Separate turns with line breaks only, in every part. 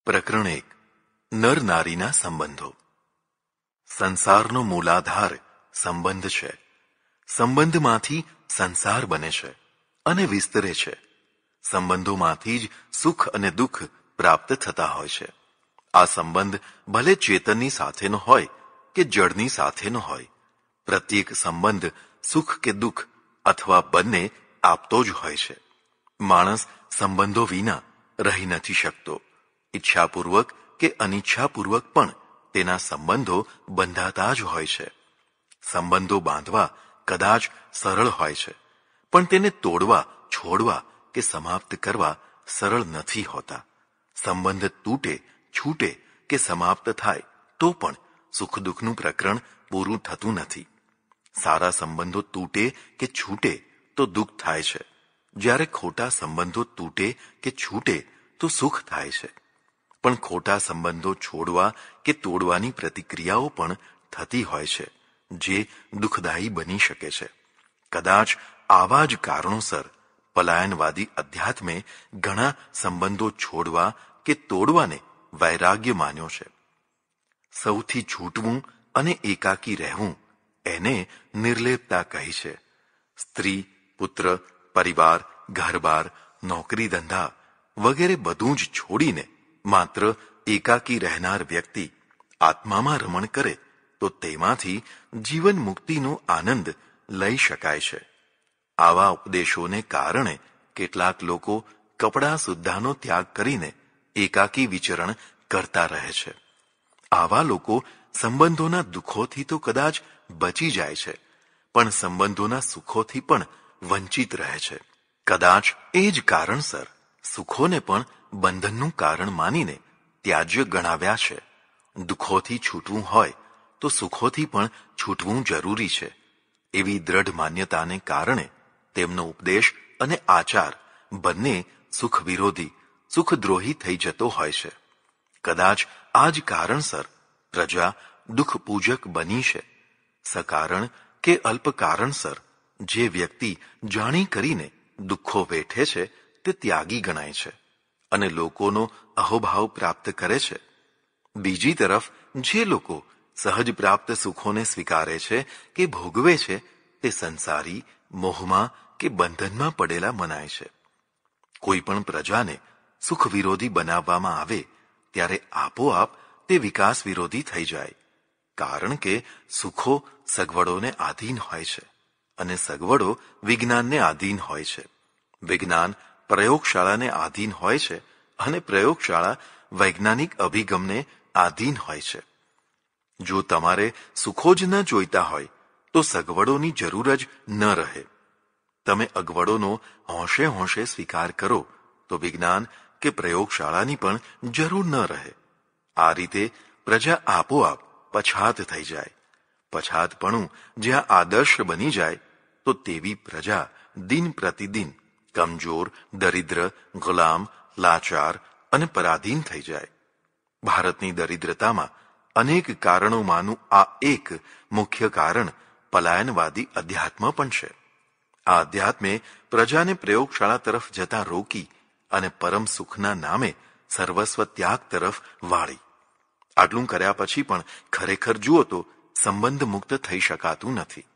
પ્રકરણ 1 નર નારીના સંબંધો. સંસારનો મૂલાધાર સંબંધ છે. સંબંધમાંથી સંસાર બને છે અને વિસ્તરે છે. સંબંધોમાંથી જ સુખ અને દુઃખ પ્રાપ્ત થતા હોય છે. આ સંબંધ ભલે ચેતનની સાથેનો હોય કે જળની સાથેનો હોય, પ્રત્યેક સંબંધ સુખ કે દુઃખ અથવા બંને આપતો જ હોય છે. માણસ સંબંધો વિના રહી નથી શકતો. ઈચ્છાપૂર્વક કે અનિચ્છાપૂર્વક પણ તેના સંબંધો બંધાતા જ હોય છે. સંબંધો બાંધવા કદાચ સરળ હોય છે, પણ તેને તોડવા, છોડવા કે સમાપ્ત કરવા સરળ નથી હોતા. સંબંધ તૂટે, છૂટે કે સમાપ્ત થાય તો પણ સુખ દુઃખનું પ્રકરણ પૂરું થતું નથી. સારા સંબંધો તૂટે કે છૂટે તો દુઃખ થાય છે, જ્યારે ખોટા સંબંધો તૂટે કે છૂટે તો સુખ થાય છે. પણ ખોટા સંબંધો છોડવા કે તોડવાની પ્રતિક્રિયાઓ પણ થતી હોય છે, જે દુઃખદાયી બની શકે છે. કદાચ આવા જ કારણોસર પલાયનવાદી અધ્યાત્મે ઘણા સંબંધો છોડવા કે તોડવાને વૈરાગ્ય માન્યો છે. સૌથી છૂટવું અને એકાકી રહેવું એને નિર્લેપતા કહી છે. સ્ત્રી, પુત્ર, પરિવાર, ઘરબાર, નોકરી ધંધા વગેરે બધું જ છોડીને માત્ર એકાકી રહેનાર વ્યક્તિ આત્મામાં રમણ કરે તો તેમાંથી જીવન મુક્તિનો આનંદ લઈ શકાય છે. આવા ઉપદેશોને કારણે કેટલાક લોકો કપડાં સુદ્ધાનો ત્યાગ કરીને એકાકી વિચરણ કરતા રહે છે. આવા લોકો સંબંધોના દુઃખોથી તો કદાચ બચી જાય છે, પણ સંબંધોના સુખોથી પણ વંચિત રહે છે. કદાચ એ જ કારણસર સુખોને પણ બંધનનું કારણ માનીને ત્યાજ્ય ગણાવ્યા છે. દુઃખોથી છૂટવું હોય તો સુખોથી પણ છૂટવું જરૂરી છે. એવી દ્રઢ માન્યતાને કારણે તેમનો ઉપદેશ અને આચાર બંને સુખ વિરોધી, સુખદ્રોહી થઈ જતો હોય છે. કદાચ આ જ કારણસર પ્રજા દુઃખ પૂજક બની છે. સકારણ કે અલ્પ કારણસર જે વ્યક્તિ જાણી કરીને દુઃખો વેઠે છે તે ત્યાગી ગણાય છે અને લોકોનો અહોભાવ પ્રાપ્ત કરે છે. બીજી તરફ જે લોકો સહજ પ્રાપ્ત સુખોને સ્વીકારે છે કે ભોગવે છે તે સંસારી, મોહમાં કે બંધનમાં પડેલા મનાય છે. કોઈ પણ પ્રજાને સુખ વિરોધી બનાવવામાં આવે ત્યારે આપોઆપ તે વિકાસ વિરોધી થઈ જાય. કારણ કે સુખો સગવડોને આધીન હોય છે અને સગવડો વિજ્ઞાનને આધીન હોય છે. વિજ્ઞાન પ્રયોગશાળાને આધીન હોય છે અને પ્રયોગશાળા વૈજ્ઞાનિક અભિગમને આધીન હોય છે. જો તમારે સુખો જ ન જોઈતા હોય તો સગવડોની જરૂર જ ન રહે. તમે અગવડોનો હોંશે હોંશે સ્વીકાર કરો તો વિજ્ઞાન કે પ્રયોગશાળાની પણ જરૂર ન રહે. આ રીતે પ્રજા આપોઆપ પછાત થઈ જાય. પછાતપણું જ્યાં આદર્શ બની જાય તો તેવી પ્રજા દિન પ્રતિદિન કમજોર, દરિદ્ર, ગુલામ, લાચાર અને પરાધીન થઈ જાય. ભારતની દરિદ્રતામાં અનેક કારણોમાંનું આ એક મુખ્ય કારણ પલાયનવાદી અધ્યાત્મ પણ છે. આ અધ્યાત્મે પ્રજાને પ્રયોગશાળા તરફ જતા રોકી અને પરમ સુખના નામે સર્વસ્વ ત્યાગ તરફ વાળી. આટલું કર્યા પછી પણ ખરેખર જુઓ તો સંબંધ મુક્ત થઈ શકાતું નથી.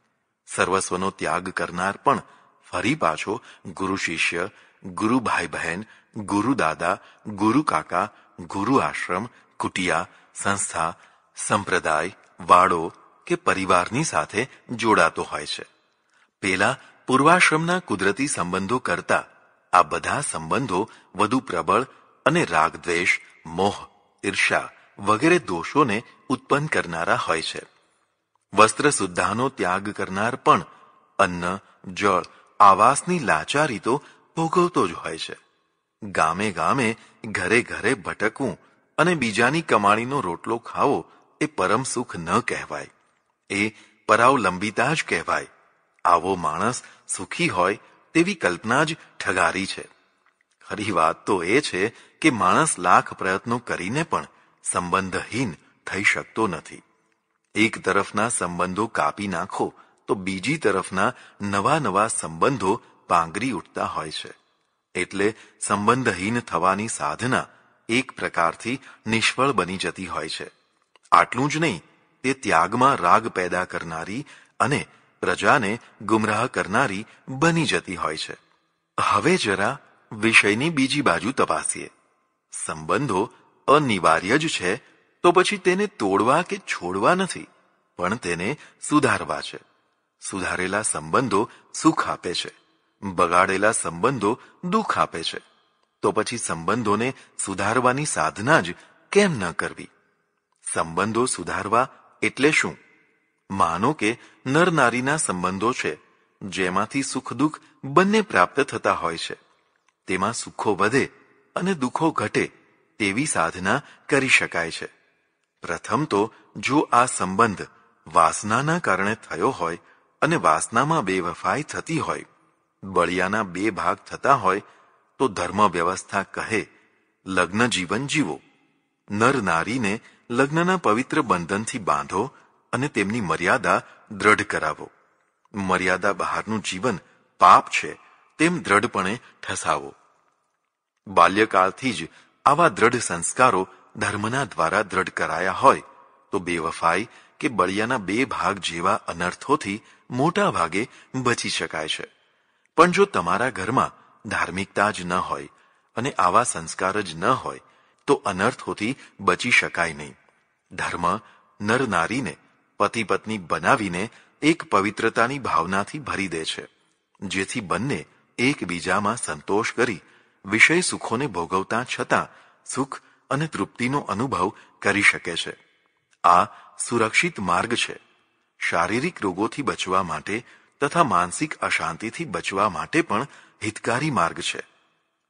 સર્વસ્વનો ત્યાગ કરનાર પણ ફરી પાછો ગુરુ શિષ્ય, ગુરુ ભાઈ બહેન, ગુરુ દાદા, ગુરુ કાકા, ગુરુ આશ્રમ, કુટિયા, સંસ્થા, સંપ્રદાય, વાડો કે પરિવારની સાથે જોડાતો હોય છે. પેલા પૂર્વાશ્રમના કુદરતી સંબંધો કરતા આ બધા સંબંધો વધુ પ્રબળ અને રાગદ્વેષ, મોહ, ઈર્ષા વગેરે દોષોને ઉત્પન્ન કરનારા હોય છે. વસ્ત્ર સુદ્ધાનો ત્યાગ કરનાર પણ અન્ન, જળ, આવાસની લાચારી તો ભોગવતો જ હોય છે. ગામે ગામે, ઘરે ઘરે ભટકવું અને બીજાની કમાણીનો રોટલો ખાવો એ પરમ સુખ ન કહેવાય. એ પરાવલંબિતા જ કહેવાય. આવો માણસ સુખી હોય તેવી કલ્પના જ ઠગારી છે. ખરી વાત તો એ છે કે માણસ લાખ પ્રયત્નો કરીને પણ સંબંધહીન થઈ શકતો નથી. એક તરફના સંબંધો કાપી નાખો તો બીજી તરફના નવા નવા સંબંધો પાંગરી ઉઠતા હોય છે. એટલે સંબંધહીન થવાની સાધના એક પ્રકારથી નિષ્ફળ બની જતી હોય છે. આટલું જ નહીં, તે ત્યાગમાં રાગ પેદા કરનારી અને પ્રજાને ગુમરાહ કરનારી બની જતી હોય છે. હવે જરા વિષયની બીજી બાજુ તપાસીએ. સંબંધો અનિવાર્ય જ છે તો પછી તેને તોડવા કે છોડવા નથી, પણ તેને સુધારવા છે. સુધારેલા સંબંધો સુખ આપે છે, બગાડેલા સંબંધો દુઃખ આપે છે. તો પછી સંબંધોને સુધારવાની સાધના જ કેમ ન કરવી? સંબંધો સુધારવા એટલે શું? માનો કે નર નારીના સંબંધો છે, જેમાંથી સુખ દુઃખ બંને પ્રાપ્ત થતા હોય છે. તેમાં સુખો વધે અને દુઃખો ઘટે તેવી સાધના કરી શકાય છે. પ્રથમ તો જો આ સંબંધ વાસનાના કારણે થયો હોય અને વાસનામાં બેવફાઈ થતી હોય, બળિયાના બે ભાગ થતા હોય, તો ધર્મ વ્યવસ્થા કહે લગ્ન જીવન જીવો. નર નારીને લગ્નના પવિત્ર બંધનથી બાંધો અને તેમની મર્યાદા દ્રઢ કરાવો. મર્યાદા બહારનું જીવન પાપ છે તેમ દ્રઢપણે ઠસાવો. બાલ્યકાળથી જ આવા દ્રઢ સંસ્કારો ધર્મના દ્વારા દ્રઢ કરાયા હોય તો બેવફાઈ કે બળિયાના બે ભાગ જેવા અનર્થોથી મોટા ભાગે બચી શકાય છે. પણ જો તમારા ઘરમાં ધાર્મિકતા જ ન હોય અને આવા સંસ્કાર જ ન હોય તો અનર્થોથી બચી શકાય નહીં. ધર્મ નર નારીને પતિ પત્ની બનાવીને એક પવિત્રતાની ભાવનાથી ભરી દે છે, જેથી બંને એકબીજામાં સંતોષ કરી વિષય સુખોને ભોગવતા છતાં સુખ અને તૃપ્તિનો અનુભવ કરી શકે છે. આ સુરક્ષિત માર્ગ છે. શારીરિક રોગોથી બચવા માટે તથા માનસિક અશાંતિથી બચવા માટે પણ હિતકારી માર્ગ છે.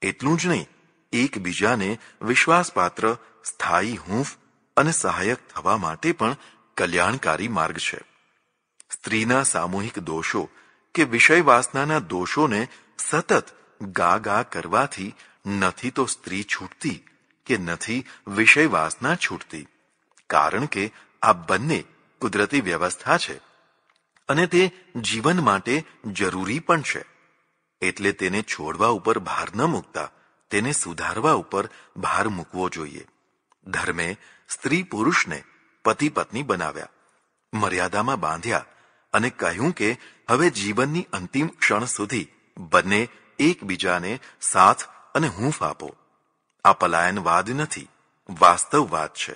એટલું જ નહીં, એકબીજાને વિશ્વાસપાત્ર, સ્થાયી હૂંફ અને સહાયક થવા માટે પણ કલ્યાણકારી માર્ગ છે. સ્ત્રીના સામૂહિક દોષો કે વિષય વાસનાના દોષોને સતત ગા ગા કરવાથી નથી તો સ્ત્રી છૂટતી કે નથી વિષય વાસના છૂટતી. કારણ કે આ બંને કુદરતી વ્યવસ્થા છે અને તે જીવન માટે જરૂરી પણ છે. એટલે તેને છોડવા ઉપર ભાર ન મૂકતા તેને સુધારવા ઉપર ભાર મૂકવો જોઈએ. ધર્મે સ્ત્રી પુરુષને પતિ પત્ની બનાવ્યા, મર્યાદામાં બાંધ્યા અને કહ્યું કે હવે જીવનની અંતિમ ક્ષણ સુધી બંને એકબીજાને સાથ અને હૂંફ આપો. આ પલાયનવાદ નથી, વાસ્તવવાદ છે.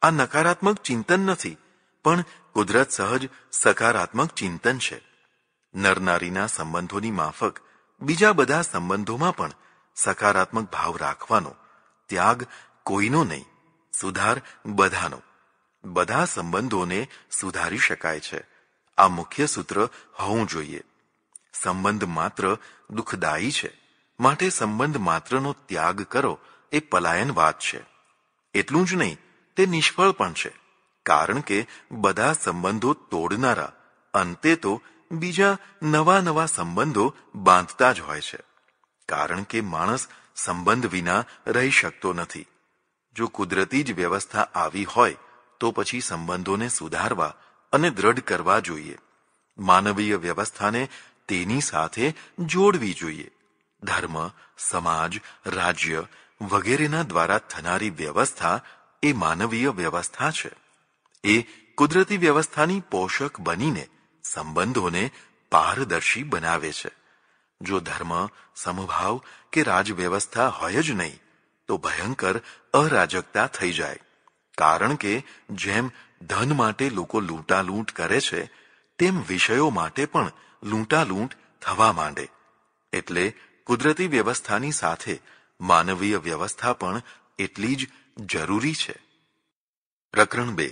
આ નકારાત્મક ચિંતન નથી, પણ કુદરત સહજ સકારાત્મક ચિંતન છે. નરનારીના સંબંધોની માફક બીજા બધા સંબંધોમાં પણ સકારાત્મક ભાવ રાખવાનો. ત્યાગ કોઈનો નહીં, સુધાર બધાનો. બધા સંબંધોને સુધારી શકાય છે. આ મુખ્ય સૂત્ર હોવું જોઈએ. સંબંધ માત્ર દુઃખદાયી છે, માટે સંબંધ માત્રનો ત્યાગ કરો એ પલાયનવાદ છે. એટલું જ નહીં, તે નિષ્ફળ પણ છે. કારણ કે બધા સંબંધો તોડનારા અંતે તો બીજા નવા નવા સંબંધો બાંધતા જ હોય છે. કારણ કે માણસ સંબંધ વિના રહી શકતો નથી. જો કુદરતી જ વ્યવસ્થા આવી હોય તો પછી સંબંધોને સુધારવા અને દ્રઢ કરવા જોઈએ. માનવીય વ્યવસ્થાને તેની સાથે જોડવી જોઈએ. ધર્મ, સમાજ, રાજ્ય વગેરેના દ્વારા થનારી વ્યવસ્થા એ માનવીય વ્યવસ્થા છે. એ કુદરતી વ્યવસ્થાની પોષક બનીને સંબંધોને પારદર્શી બનાવે છે. જો ધર્મ, સમભાવ કે રાજવ્યવસ્થા હોય જ નહીં તો ભયંકર અરાજકતા થઈ જાય. કારણ કે જેમ ધન માટે લોકો લૂંટાલૂંટ કરે છે તેમ વિષયો માટે પણ લૂંટાલૂંટ થવા માંડે. એટલે કુદરતી વ્યવસ્થાની સાથે માનવીય વ્યવસ્થા પણ એટલી જ જરૂરી છે. પ્રકરણ 2.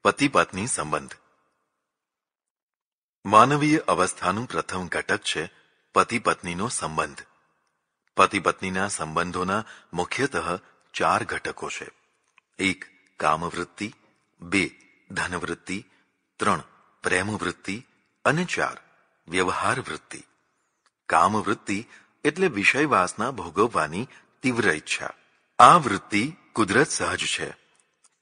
પતિ પત્ની સંબંધ. માનવીય અવસ્થાનું પ્રથમ ઘટક છે પતિ પત્નીનો સંબંધ. પતિ પત્નીના સંબંધોના મુખ્યતઃ 4 ઘટકો છે. 1. કામવૃત્તિ, 2. ધનવૃત્તિ, 3. પ્રેમવૃત્તિ અને 4. વ્યવહાર વૃત્તિ. કામવૃત્તિ એટલે વિષય વાસના ભોગવવાની તીવ્ર ઈચ્છા. આ વૃત્તિ કુદરત સહજ છે.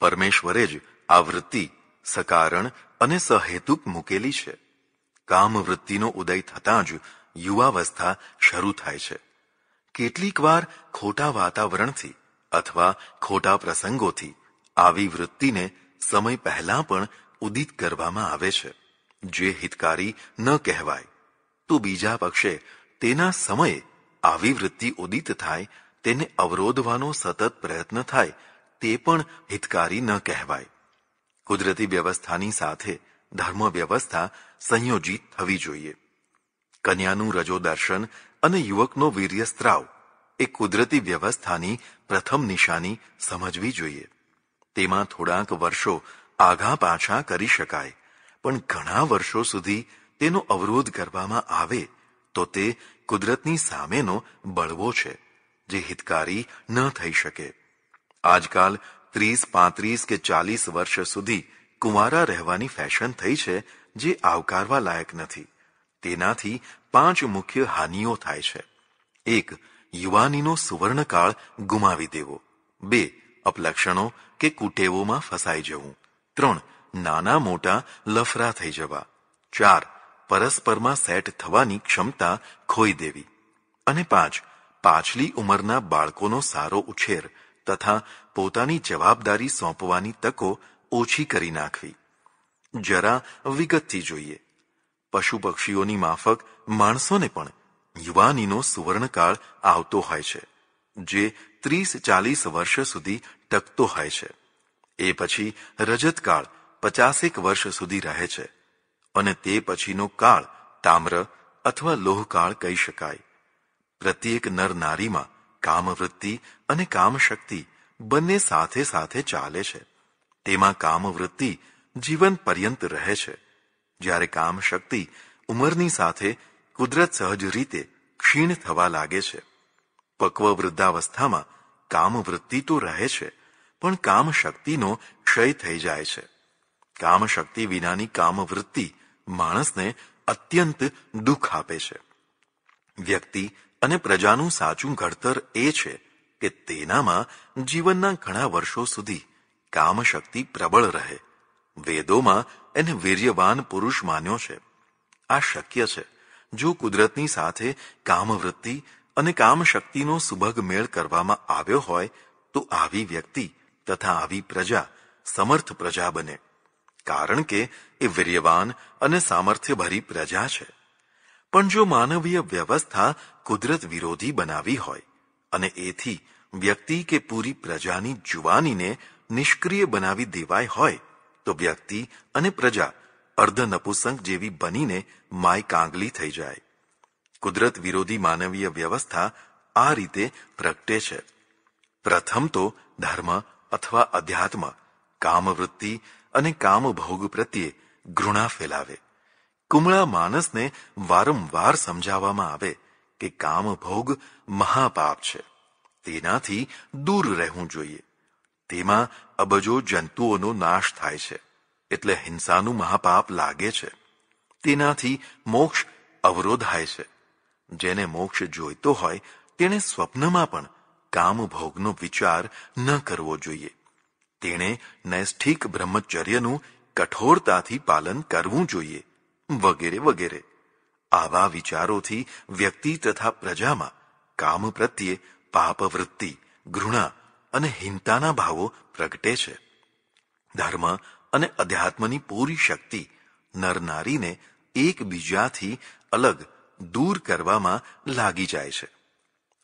પરમેશ્વરે જ આ વૃત્તિ સકારણ અને સહેતુક મૂકેલી છે. કામવૃત્તિનો ઉદય થતાં જ યુવાવસ્થા શરૂ થાય છે. કેટલીક વાર ખોટા વાતાવરણથી અથવા ખોટા પ્રસંગોથી આવી વૃત્તિને સમય પહેલા પણ ઉદિત કરવામાં આવે છે, જે હિતકારી ન કહેવાય. તો બીજા પક્ષે તેના સમયે આવી વૃત્તિ ઉદિત થાય તેને અવરોધવાનો સતત પ્રયત્ન થાય તે પણ હિતકારી ન કહેવાય. કુદરતી વ્યવસ્થાની સાથે ધર્મ વ્યવસ્થા સંયોજિત થવી જોઈએ. કન્યાનું રજોદર્શન અને યુવકનો વીર્યસ્ત્રાવ એ કુદરતી વ્યવસ્થાની પ્રથમ નિશાની સમજવી જોઈએ. તેમાં થોડાક વર્ષો આઘા પાછા કરી શકાય, પણ ઘણા વર્ષો સુધી તેનો અવરોધ કરવામાં આવે તો તે કુદરતની સામેનો બળવો છે, જે હિતકારી ન થઈ શકે. આજકાલ 30, 35 કે 40 વર્ષ સુધી કુંવારા રહેવાની ફેશન થઈ છે, જે આવકારવા લાયક નથી. તેનાથી 5 મુખ્ય હાનિઓ થાય છે. 1. યુવાનીનો સુવર્ણકાળ ગુમાવી દેવો. 2. અપલક્ષણો કે કુટેવોમાં ફસાઈ જવું. 3. નાના મોટા લફરા થઈ જવા. 4. પરસ્પરમાં સેટ થવાની ક્ષમતા ખોઈ દેવી. અને 5. પાછલી ઉંમરના બાળકોનો સારો ઉછેર તથા પોતાની જવાબદારી સોંપવાની તકો ઓછી કરી નાખવી. જરા વિગતથી જોઈએ. પશુ પક્ષીઓની માફક માણસોને પણ યુવાનીનો સુવર્ણકાળ આવતો હોય છે, જે 30-40 વર્ષ સુધી ટકતો હોય છે. એ પછી રજતકાળ 50 વર્ષ સુધી રહે છે, અને તે પછીનો કાળ તામ્ર અથવા લોહકાળ કહી શકાય. પ્રત્યેક નર નારીમાં કામવૃત્તિ અને કામશક્તિ બંને સાથે સાથે ચાલે છે. તેમાં કામવૃત્તિ જીવન પર્યંત રહે છે, જ્યારે કામશક્તિ ઉંમરની સાથે કુદરત સહજ રીતે ક્ષીણ થવા લાગે છે. પક્વ વૃદ્ધાવસ્થામાં કામવૃત્તિ તો રહે છે, પણ કામશક્તિનો ક્ષય થઈ જાય છે. કામશક્તિ વિનાની કામવૃત્તિ માણસને અત્યંત દુઃખ આપે છે. વ્યક્તિ અને પ્રજાનું સાચું ઘડતર એ છે કે તેનામાં જીવનના ઘણા વર્ષો સુધી કામશક્તિ પ્રબળ રહે. વેદોમાં એને વીર્યવાન પુરુષ માન્યો છે. આ શક્ય છે જો કુદરતની સાથે કામવૃત્તિ અને કામશક્તિનો સુભગ મેળ કરવામાં આવ્યો હોય તો આવી વ્યક્તિ તથા આવી પ્રજા સમર્થ પ્રજા બને, કારણ કે એ વીર્યવાન અને સામર્થ્યભરી પ્રજા છે. પણ જો માનવીય વ્યવસ્થા કુદરત વિરોધી બનાવી હોય અને એથી વ્યક્તિ કે પૂરી પ્રજાની જુવાનીને નિષ્ક્રિય બનાવી દેવાય હોય તો વ્યક્તિ અને પ્રજા અર્ધનપુસંક જેવી બનીને માય કાંગલી થઈ જાય. કુદરત વિરોધી માનવીય વ્યવસ્થા આ રીતે પ્રગટે છે. પ્રથમ તો ધર્મ અથવા અધ્યાત્મ કામવૃત્તિ અને કામભોગ પ્રત્યે ઘૃણા ફેલાવે. કુમળા માણસને વારંવાર સમજાવવામાં આવે કે કામભોગ મહાપાપ છે, તેનાથી દૂર રહેવું જોઈએ. તેમાં અબજો જંતુઓનો નાશ થાય છે, એટલે હિંસાનું મહાપાપ લાગે છે. તેનાથી મોક્ષ અવરોધાય છે. જેને મોક્ષ જોઈતો હોય તેણે સ્વપ્નમાં પણ કામભોગનો વિચાર ન કરવો જોઈએ. તેણે નૈષ્ઠિક બ્રહ્મચર્યનું કઠોરતાથી પાલન કરવું જોઈએ, વગેરે વગેરે. આવા વિચારોથી વ્યક્તિ તથા પ્રજામાં કામ પ્રત્યે પાપવૃત્તિ, ઘૃણા અને હિંતાના ભાવો પ્રગટે છે. ધર્મ અને અધ્યાત્મની પૂરી શક્તિ નરનારીને એકબીજાથી અલગ દૂર કરવામાં લાગી જાય છે.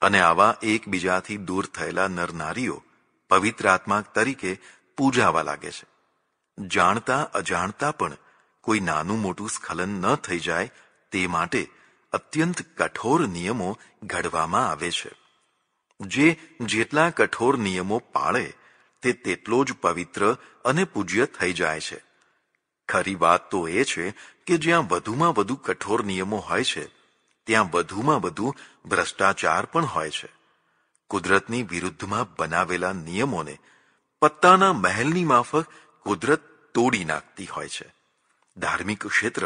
અને આવા એકબીજાથી દૂર થયેલા નરનારીઓ પવિત્રાત્મા તરીકે પૂજાવા લાગે છે. જાણતા અજાણતા પણ કોઈ નાનું મોટું સ્ખલન ન થઈ જાય તે માટે અત્યંત કઠોર નિયમો ઘડવામાં આવે છે. જે જેટલા કઠોર નિયમો પાળે તે તેટલો જ પવિત્ર અને પૂજ્ય થઈ જાય છે. ખરી વાત તો એ છે કે જ્યાં વધુમાં વધુ કઠોર નિયમો હોય છે ત્યાં વધુમાં વધુ ભ્રષ્ટાચાર પણ હોય છે. કુદરતની વિરુદ્ધમાં બનાવેલા નિયમોને પત્તાના મહેલની માફક કુદરત તોડી નાખતી હોય છે. ધાર્મિક ક્ષેત્ર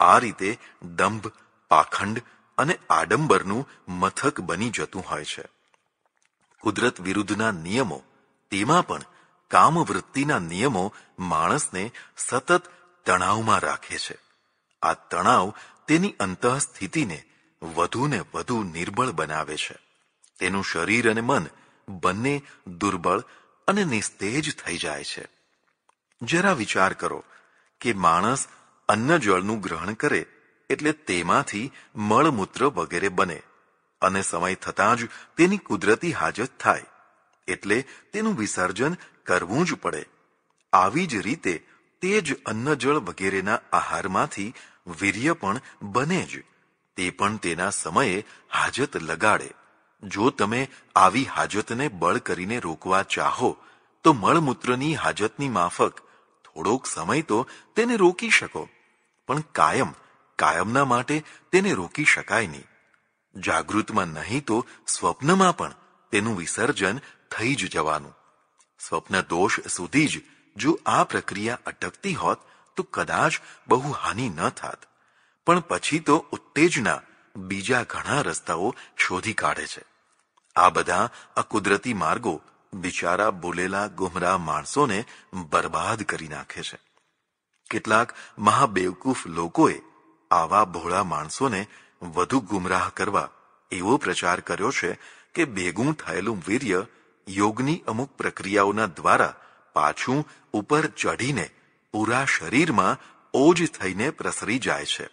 આ રીતે દંભ, પાખંડ અને આડંબરનું મથક બની જતું હોય છે. કુદરત વિરુદ્ધના નિયમો, તેમાં પણ કામવૃત્તિના નિયમો માણસને સતત તણાવમાં રાખે છે. આ તણાવ તેની અંતઃસ્થિતિને વધુ ને વધુ નિર્બળ બનાવે છે. તેનું શરીર અને મન બંને દુર્બળ અને નિસ્તેજ થઈ જાય છે. જરા વિચાર કરો કે માણસ અન્ન જળનું ગ્રહણ કરે એટલે તેમાંથી મળમૂત્ર વગેરે બને અને સમય થતાં જ તેની કુદરતી હાજત થાય એટલે તેનું વિસર્જન કરવું જ પડે. આવી જ રીતે તે જ અન્ન જળ વગેરેના આહારમાંથી વીર્ય પણ બને જ, તે પણ તેના સમયે હાજત લગાડે. જો તમે આવી હાજતને બળ કરીને રોકવા ચાહો તો મળમૂત્રની હાજતની માફક થોડોક સમય તો તેને રોકી શકો, પણ કાયમના માટે તેને રોકી શકાય નહીં. જાગૃતમાં નહીં તો સ્વપ્નમાં પણ તેનું વિસર્જન થઈ જ જવાનું. સ્વપ્ન દોષ સુધી જ જો આ પ્રક્રિયા અટકતી હોત તો કદાચ બહુ હાનિ ન થાત, પણ પછી તો ઉત્તેજના બીજા ઘણા રસ્તાઓ શોધી કાઢે છે. આ બધા અકુદરતી માર્ગો બિચારા બોલેલા ગુમરાહ માણસોને બરબાદ કરી નાખે છે. કેટલાક મહાબેવકૂફ લોકોએ આવા ભોળા માણસોને વધુ ગુમરાહ કરવા એવો પ્રચાર કર્યો છે કે ભેગું થયેલું વીર્ય યોગની અમુક પ્રક્રિયાઓના દ્વારા પાછું ઉપર ચઢીને પૂરા શરીરમાં ઓજ થઈને પ્રસરી જાય છે.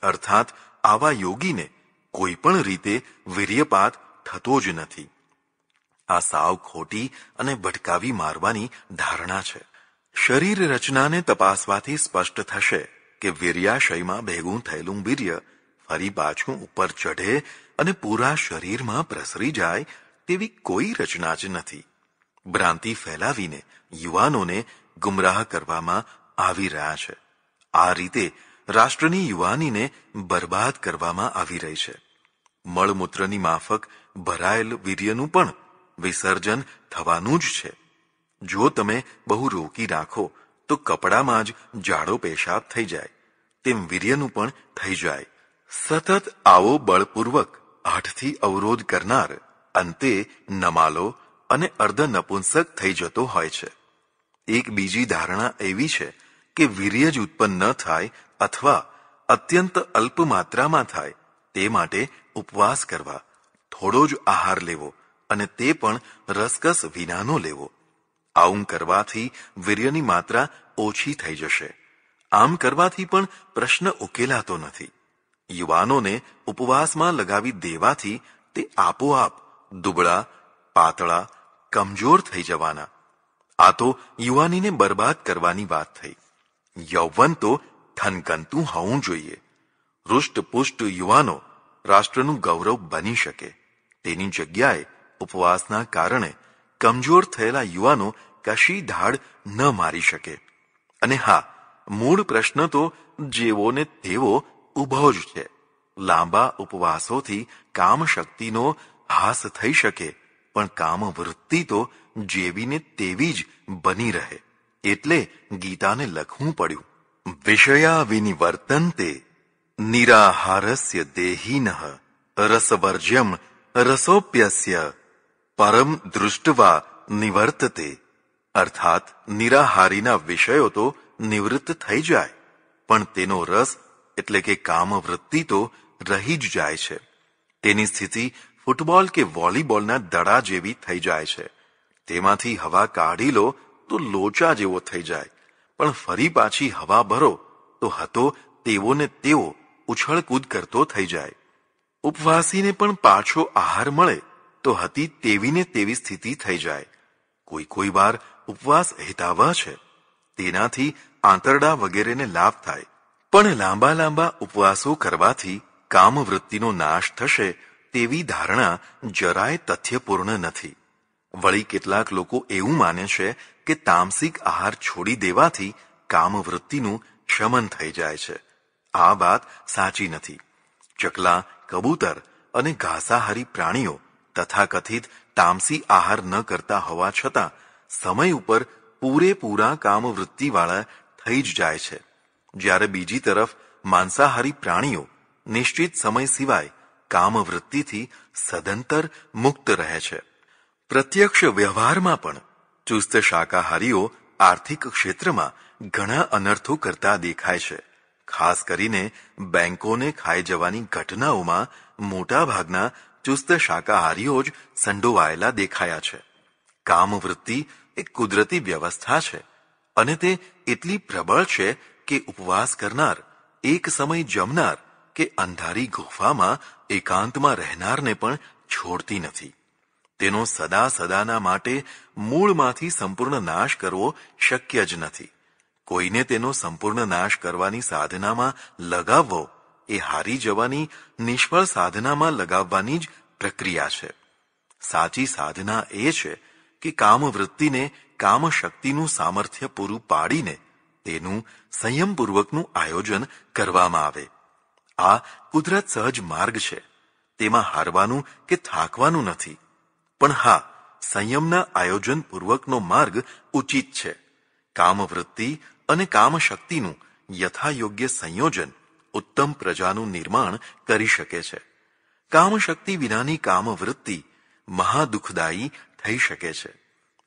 અર્થાત આવા યોગીને કોઈ પણ રીતે વીર્યપાત થતો જ નથી. આ સાવ ખોટી અને ભટકાવી મારવાની ધારણા છે. શરીર રચનાને તપાસવાથી સ્પષ્ટ થશે કે વીર્યાશયમાં ભેગું થયેલું વીર્ય ફરી પાછું ઉપર ચઢે અને પૂરા શરીરમાં પ્રસરી જાય તેવી કોઈ રચના જ નથી. ભ્રાંતિ ફેલાવીને યુવાનોને ગુમરાહ કરવામાં આવી રહ્યા છે. આ રીતે રાષ્ટ્રની યુવાનીને બરબાદ કરવામાં આવી રહી છે. મળમૂત્રની માફક ભરાયેલ વીર્યનું પણ વિસર્જન થવાનું જ છે. જો તમે બહુ રોકી રાખો તો કપડામાં જ જાડો પેશાબ થઈ જાય તેમ વીર્યનું પણ થઈ જાય. સતત આવો બળપૂર્વક હઠથી અવરોધ કરનાર અંતે નમાલો અને અર્ધ નપુંસક થઈ જતો હોય છે. એક બીજી ધારણા એવી છે કે વીર્ય જ ઉત્પન્ન ન થાય અથવા અત્યંત અલ્પ માત્રામાં થાય તે માટે ઉપવાસ કરવા, થોડો જ આહાર લેવો અને તે પણ રસકસ વિનાનો લેવો. આવું કરવાથી વીર્યની માત્રા ઓછી થઈ જશે. આમ કરવાથી પણ પ્રશ્ન ઉકેલાતો નથી. યુવાનોને ઉપવાસમાં લગાવી દેવાથી તે આપોઆપ દુબળા, પાતળા, કમજોર થઈ જવાના. આ તો યુવાનીને બરબાદ કરવાની વાત થઈ. યૌવન તો થનગનતું હોવું જોઈએ. હૃષ્ટપુષ્ટ યુવાનો રાષ્ટ્રનું ગૌરવ બની શકે. તેની જગ્યાએ ઉપવાસના કારણે કમજોર થયેલા યુવાનો કશી ધાડ ન મારી શકે. અને હા, મૂળ પ્રશ્ન તો જેવો ને તેવો ઊભો જ છે. લાંબા ઉપવાસોથી કામ શક્તિનો હાસ થઈ શકે, પણ કામ વૃત્તિ તો જેવી ને તેવી જ બની રહે. એટલે ગીતાને લખવું પડ્યું, વિષયા વિનિવર્તન્તે નિરાહારસ્ય દેહિનઃ રસવર્જ્યમ રસોપ્યસ્ય પરમ દૃષ્ટવા નિવર્તતે. અર્થાત નિરાહારીના વિષયો તો નિવૃત્ત થઈ જાય, પણ તેનો રસ એટલે કે કામવૃત્તિ તો રહી જ જાય છે. તેની સ્થિતિ ફૂટબોલ કે વોલીબોલના દડા જેવી થઈ જાય છે. તેમાંથી હવા કાઢી લો તો લોચા જેવો થઈ જાય, પણ ફરી પાછી હવા ભરો તો હતો તેવો ને તેવો ઉછળકૂદ કરતો થઈ જાય. ઉપવાસીને પણ પાછો આહાર મળે તો હતી તેવી ને તેવી સ્થિતિ થઈ જાય. કોઈ વાર ઉપવાસ હિતાવહ છે, તેનાથી આંતરડા વગેરેને લાભ થાય, પણ લાંબા ઉપવાસો કરવાથી કામવૃત્તિનો નાશ થશે તેવી ધારણા જરાય તથ્યપૂર્ણ નથી. વળી કેટલાક લોકો એવું માને છે કે તામસિક આહાર છોડી દેવાથી કામવૃત્તિનું શમન થઈ જાય છે. આ વાત સાચી નથી. ચકલા, કબૂતર અને ઘાસાહારી પ્રાણીઓ તથાકથિત તામસી આહાર ન કરતા હોવા છતાં સમય ઉપર પૂરેપૂરા કામવૃત્તિવાળા થઈ જ જાય છે. જ્યારે બીજી તરફ માંસાહારી પ્રાણીઓ નિશ્ચિત સમય સિવાય કામવૃત્તિથી સદંતર મુક્ત રહે છે. પ્રત્યક્ષ વ્યવહારમાં પણ ચુસ્ત શાકાહારીઓ આર્થિક ક્ષેત્રમાં ઘણા અનર્થો કરતા દેખાય છે. ખાસ કરીને બેંકોને ખાઈ જવાની ઘટનાઓમાં મોટાભાગના ચુસ્ત શાકાહારીઓ જ સંડોવાયેલા દેખાયા છે. કામવૃત્તિ એક કુદરતી વ્યવસ્થા છે અને તે એટલી પ્રબળ છે કે ઉપવાસ કરનાર, એક સમય જમનાર કે અંધારી ગુફામાં એકાંતમાં રહેનારને પણ છોડતી નથી. તેનો સદા સદાના માટે મૂળમાંથી સંપૂર્ણ નાશ કરવો શક્ય જ નથી. કોઈને તેનો સંપૂર્ણ નાશ કરવાની સાધનામાં લગાવવો એ હારી જવાની નિષ્ફળ સાધનામાં લગાવવાની જ પ્રક્રિયા છે. સાચી સાધના એ છે કે કામવૃત્તિને કામશક્તિનું સામર્થ્ય પૂરું પાડીને તેનું સંયમપૂર્વકનું આયોજન કરવામાં આવે. આ કુદરત સહજ માર્ગ છે. તેમાં હારવાનું કે થાકવાનું નથી. પણ હા, સંયમના આયોજન પૂર્વકનો માર્ગ ઉચિત છે. કામવૃત્તિ અને કામશક્તિનું યથાયોગ્ય સંયોજન ઉત્તમ પ્રજાનું નિર્માણ કરી શકે છે. કામશક્તિ વિનાની કામવૃત્તિ મહાદુઃખદાયી થઈ શકે છે.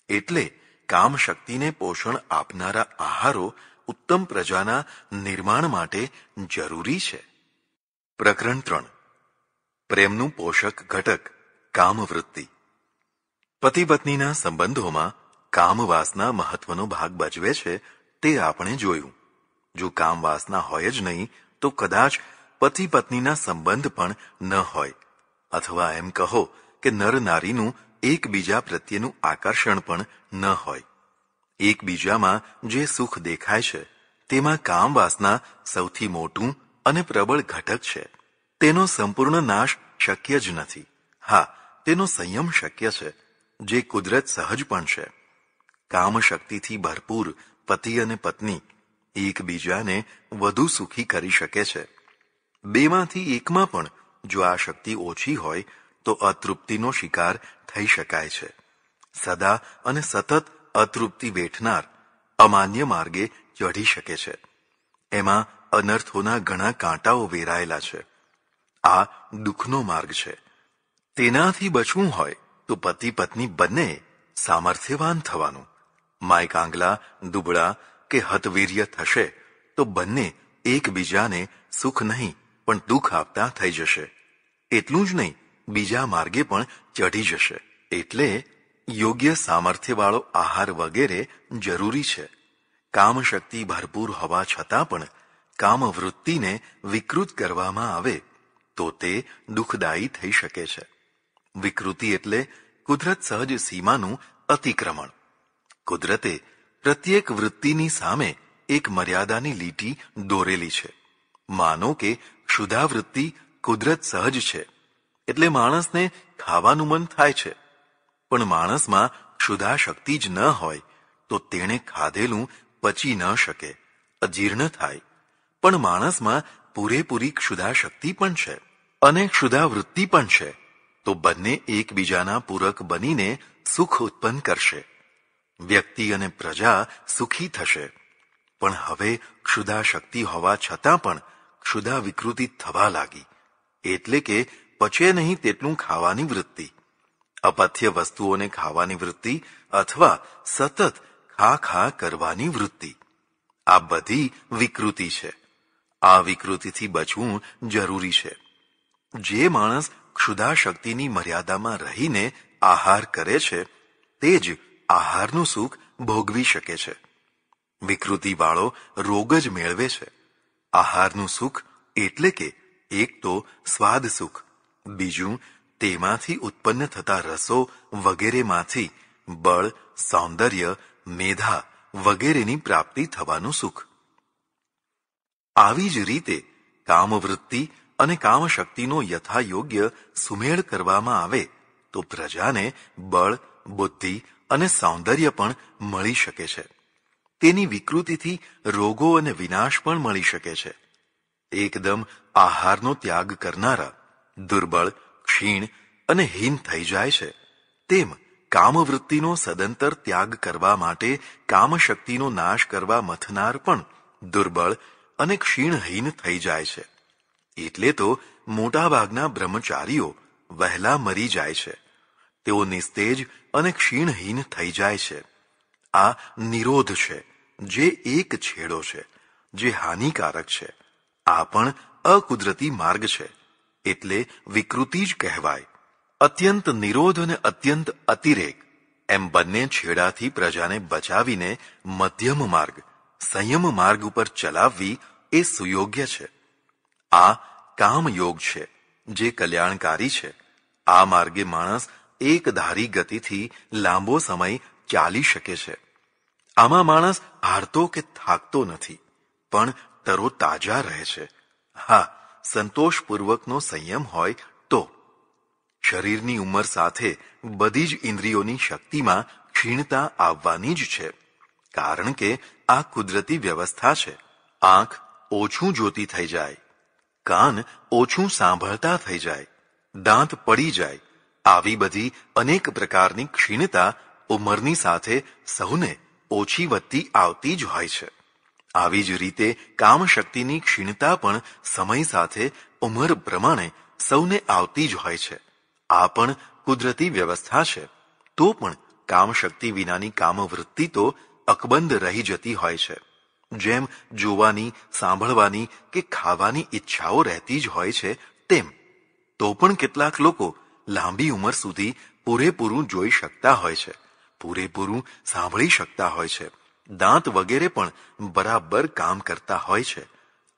એટલે કામશક્તિને પોષણ આપનારા આહારો ઉત્તમ પ્રજાના નિર્માણ માટે જરૂરી છે. પ્રકરણ 3. પ્રેમનું પોષક ઘટક કામવૃત્તિ. પતિ પત્નીના સંબંધોમાં કામવાસના મહત્વનો ભાગ ભજવે છે તે આપણે જોયું. જો કામવાસના હોય જ નહીં તો કદાચ પતિ પત્નીના સંબંધ પણ ન હોય, અથવા એમ કહો કે નર નારીનું એકબીજા પ્રત્યેનું આકર્ષણ પણ ન હોય. એકબીજામાં જે સુખ દેખાય છે તેમાં કામવાસના સૌથી મોટું અને પ્રબળ ઘટક છે. તેનો સંપૂર્ણ નાશ શક્ય જ નથી. હા, તેનો સંયમ શક્ય છે, જે કુદરત સહજ પણ છે. કામશક્તિથી ભરપૂર પતિ અને પત્ની એકબીજાને વધુ સુખી કરી શકે છે. બેમાંથી એકમાં પણ જો આ શક્તિ ઓછી હોય તો અતૃપ્તિનો શિકાર થઈ શકાય છે. સદા અને સતત અતૃપ્તિ વેઠનાર અમાન્ય માર્ગે ચઢી શકે છે. એમાં અનર્થોના ઘણા કાંટાઓ વેરાયેલા છે. આ દુઃખનો માર્ગ છે. તેનાથી બચવું હોય તો પતિ પત્ની બંને સામર્થ્યવાન થવાનું. માયકાંગલા, દુબળા કે હતવીર્ય થશે તો બંને એકબીજાને સુખ નહીં પણ દુઃખ આપતા થઈ જશે. એટલું જ નહીં, બીજા માર્ગે પણ ચઢી જશે. એટલે યોગ્ય સામર્થ્યવાળો આહાર વગેરે જરૂરી છે. કામશક્તિ ભરપૂર હોવા છતાં પણ કામવૃત્તિને વિકૃત કરવામાં આવે તો તે દુઃખદાયી થઈ શકે છે. વિકૃતિ એટલે કુદરત સહજ સીમાનું અતિક્રમણ. કુદરતે પ્રત્યેક વૃત્તિની સામે એક મર્યાદાની લીટી દોરેલી છે. માનો કે ક્ષુધાવૃત્તિ કુદરત સહજ છે, એટલે માણસને ખાવાનું મન થાય છે. પણ માણસમાં ક્ષુધા શક્તિ જ ન હોય તો તેણે ખાધેલું પચી ન શકે, અજીર્ણ થાય. પણ માણસમાં પૂરેપૂરી ક્ષુધા શક્તિ પણ છે અને ક્ષુધાવૃત્તિ પણ છે, તો બંને એકબીજાના પૂરક બનીને સુખ ઉત્પન્ન કરશે. વ્યક્તિ અને પ્રજા સુખી થશે. પણ હવે ક્ષુધા શક્તિ હોવા છતાં પણ ક્ષુધા વિકૃતિ થવા લાગી, એટલે કે પચે નહીં તેટલું ખાવાની વૃત્તિ, અપથ્ય વસ્તુઓને ખાવાની વૃત્તિ અથવા સતત ખા ખા કરવાની વૃત્તિ. આ બધી વિકૃતિ છે. આ વિકૃતિથી બચવું જરૂરી છે. જે માણસ ક્ષુધા શક્તિની મર્યાદામાં રહીને આહાર કરે છે તે જ આહારનું સુખ ભોગવી શકે છે. વિકૃતિવાળો રોગ જ મેળવે છે. આહારનું સુખ એટલે કે એક તો સ્વાદ સુખ, બીજું તેમાંથી ઉત્પન્ન થતા રસો વગેરેમાંથી બળ, સૌંદર્ય, મેધા વગેરેની પ્રાપ્તિ થવાનું સુખ. આવી જ રીતે કામવૃત્તિ અને કામશક્તિનો યથાયોગ્ય સુમેળ કરવામાં આવે તો પ્રજાને બળ, બુદ્ધિ અને સૌંદર્ય પણ મળી શકે છે. તેની વિકૃતિથી રોગો અને વિનાશ પણ મળી શકે છે. એકદમ આહારનો ત્યાગ કરનારા દુર્બળ, ક્ષીણ અને હીન થઈ જાય છે, તેમ કામવૃત્તિનો સદંતર ત્યાગ કરવા માટે કામશક્તિનો નાશ કરવા મથનાર પણ દુર્બળ અને ક્ષીણહીન થઈ જાય છે. એટલે તો મોટાભાગના બ્રહ્મચારીઓ વહેલા મરી જાય છે. તેઓ નિસ્તેજ અને ક્ષીણહીન થઈ જાય છે. આ નિરોધ છે, જે એક છેડો છે, જે હાનિકારક છે. આ પણ અકુદરતી માર્ગ છે, એટલે વિકૃતિ જ કહેવાય. અત્યંત નિરોધ અને અત્યંત અતિરેક એમ બંને છેડાથી પ્રજાને બચાવીને મધ્યમ માર્ગ, સંયમ માર્ગ ઉપર ચલાવવી એ સુયોગ્ય છે. આ કામયોગ છે, જે કલ્યાણકારી છે. આ માર્ગે માણસ એકધારી ગતિથી લાંબો સમય ચાલી શકે છે. આમાં માણસ હારતો કે થાકતો નથી, પણ તરોતાજા રહે છે. હા, સંતોષપૂર્વકનો સંયમ હોય તો. શરીરની ઉંમર સાથે બધી જ ઇન્દ્રિયોની શક્તિમાં ક્ષીણતા આવવાની જ છે, કારણ કે આ કુદરતી વ્યવસ્થા છે. આંખ ઓછું જોતી થઈ જાય, કાન ઓછું સાંભળતા થઈ જાય, દાંત પડી જાય. આવી બધી અનેક પ્રકારની ક્ષીણતા ઉંમરની સાથે સૌને ઓછી વધતી આવતી જ હોય છે. આવી જ રીતે કામશક્તિની ક્ષીણતા પણ સમય સાથે ઉંમર પ્રમાણે સૌને આવતી જ હોય છે. આ પણ કુદરતી વ્યવસ્થા છે. તો પણ કામશક્તિ વિનાની કામવૃત્તિ તો અકબંધ રહી જતી હોય છે. જેમ જોવાની, સાંભળવાની કે ખાવાની ઈચ્છાઓ રહેતી જ હોય છે, તેમ તો પણ કેટલાક લોકો લાંબી ઉંમર સુધી પૂરેપૂરું જોઈ શકતા હોય છે, પૂરેપૂરું સાંભળી શકતા હોય છે, દાંત વગેરે પણ બરાબર કામ કરતા હોય છે.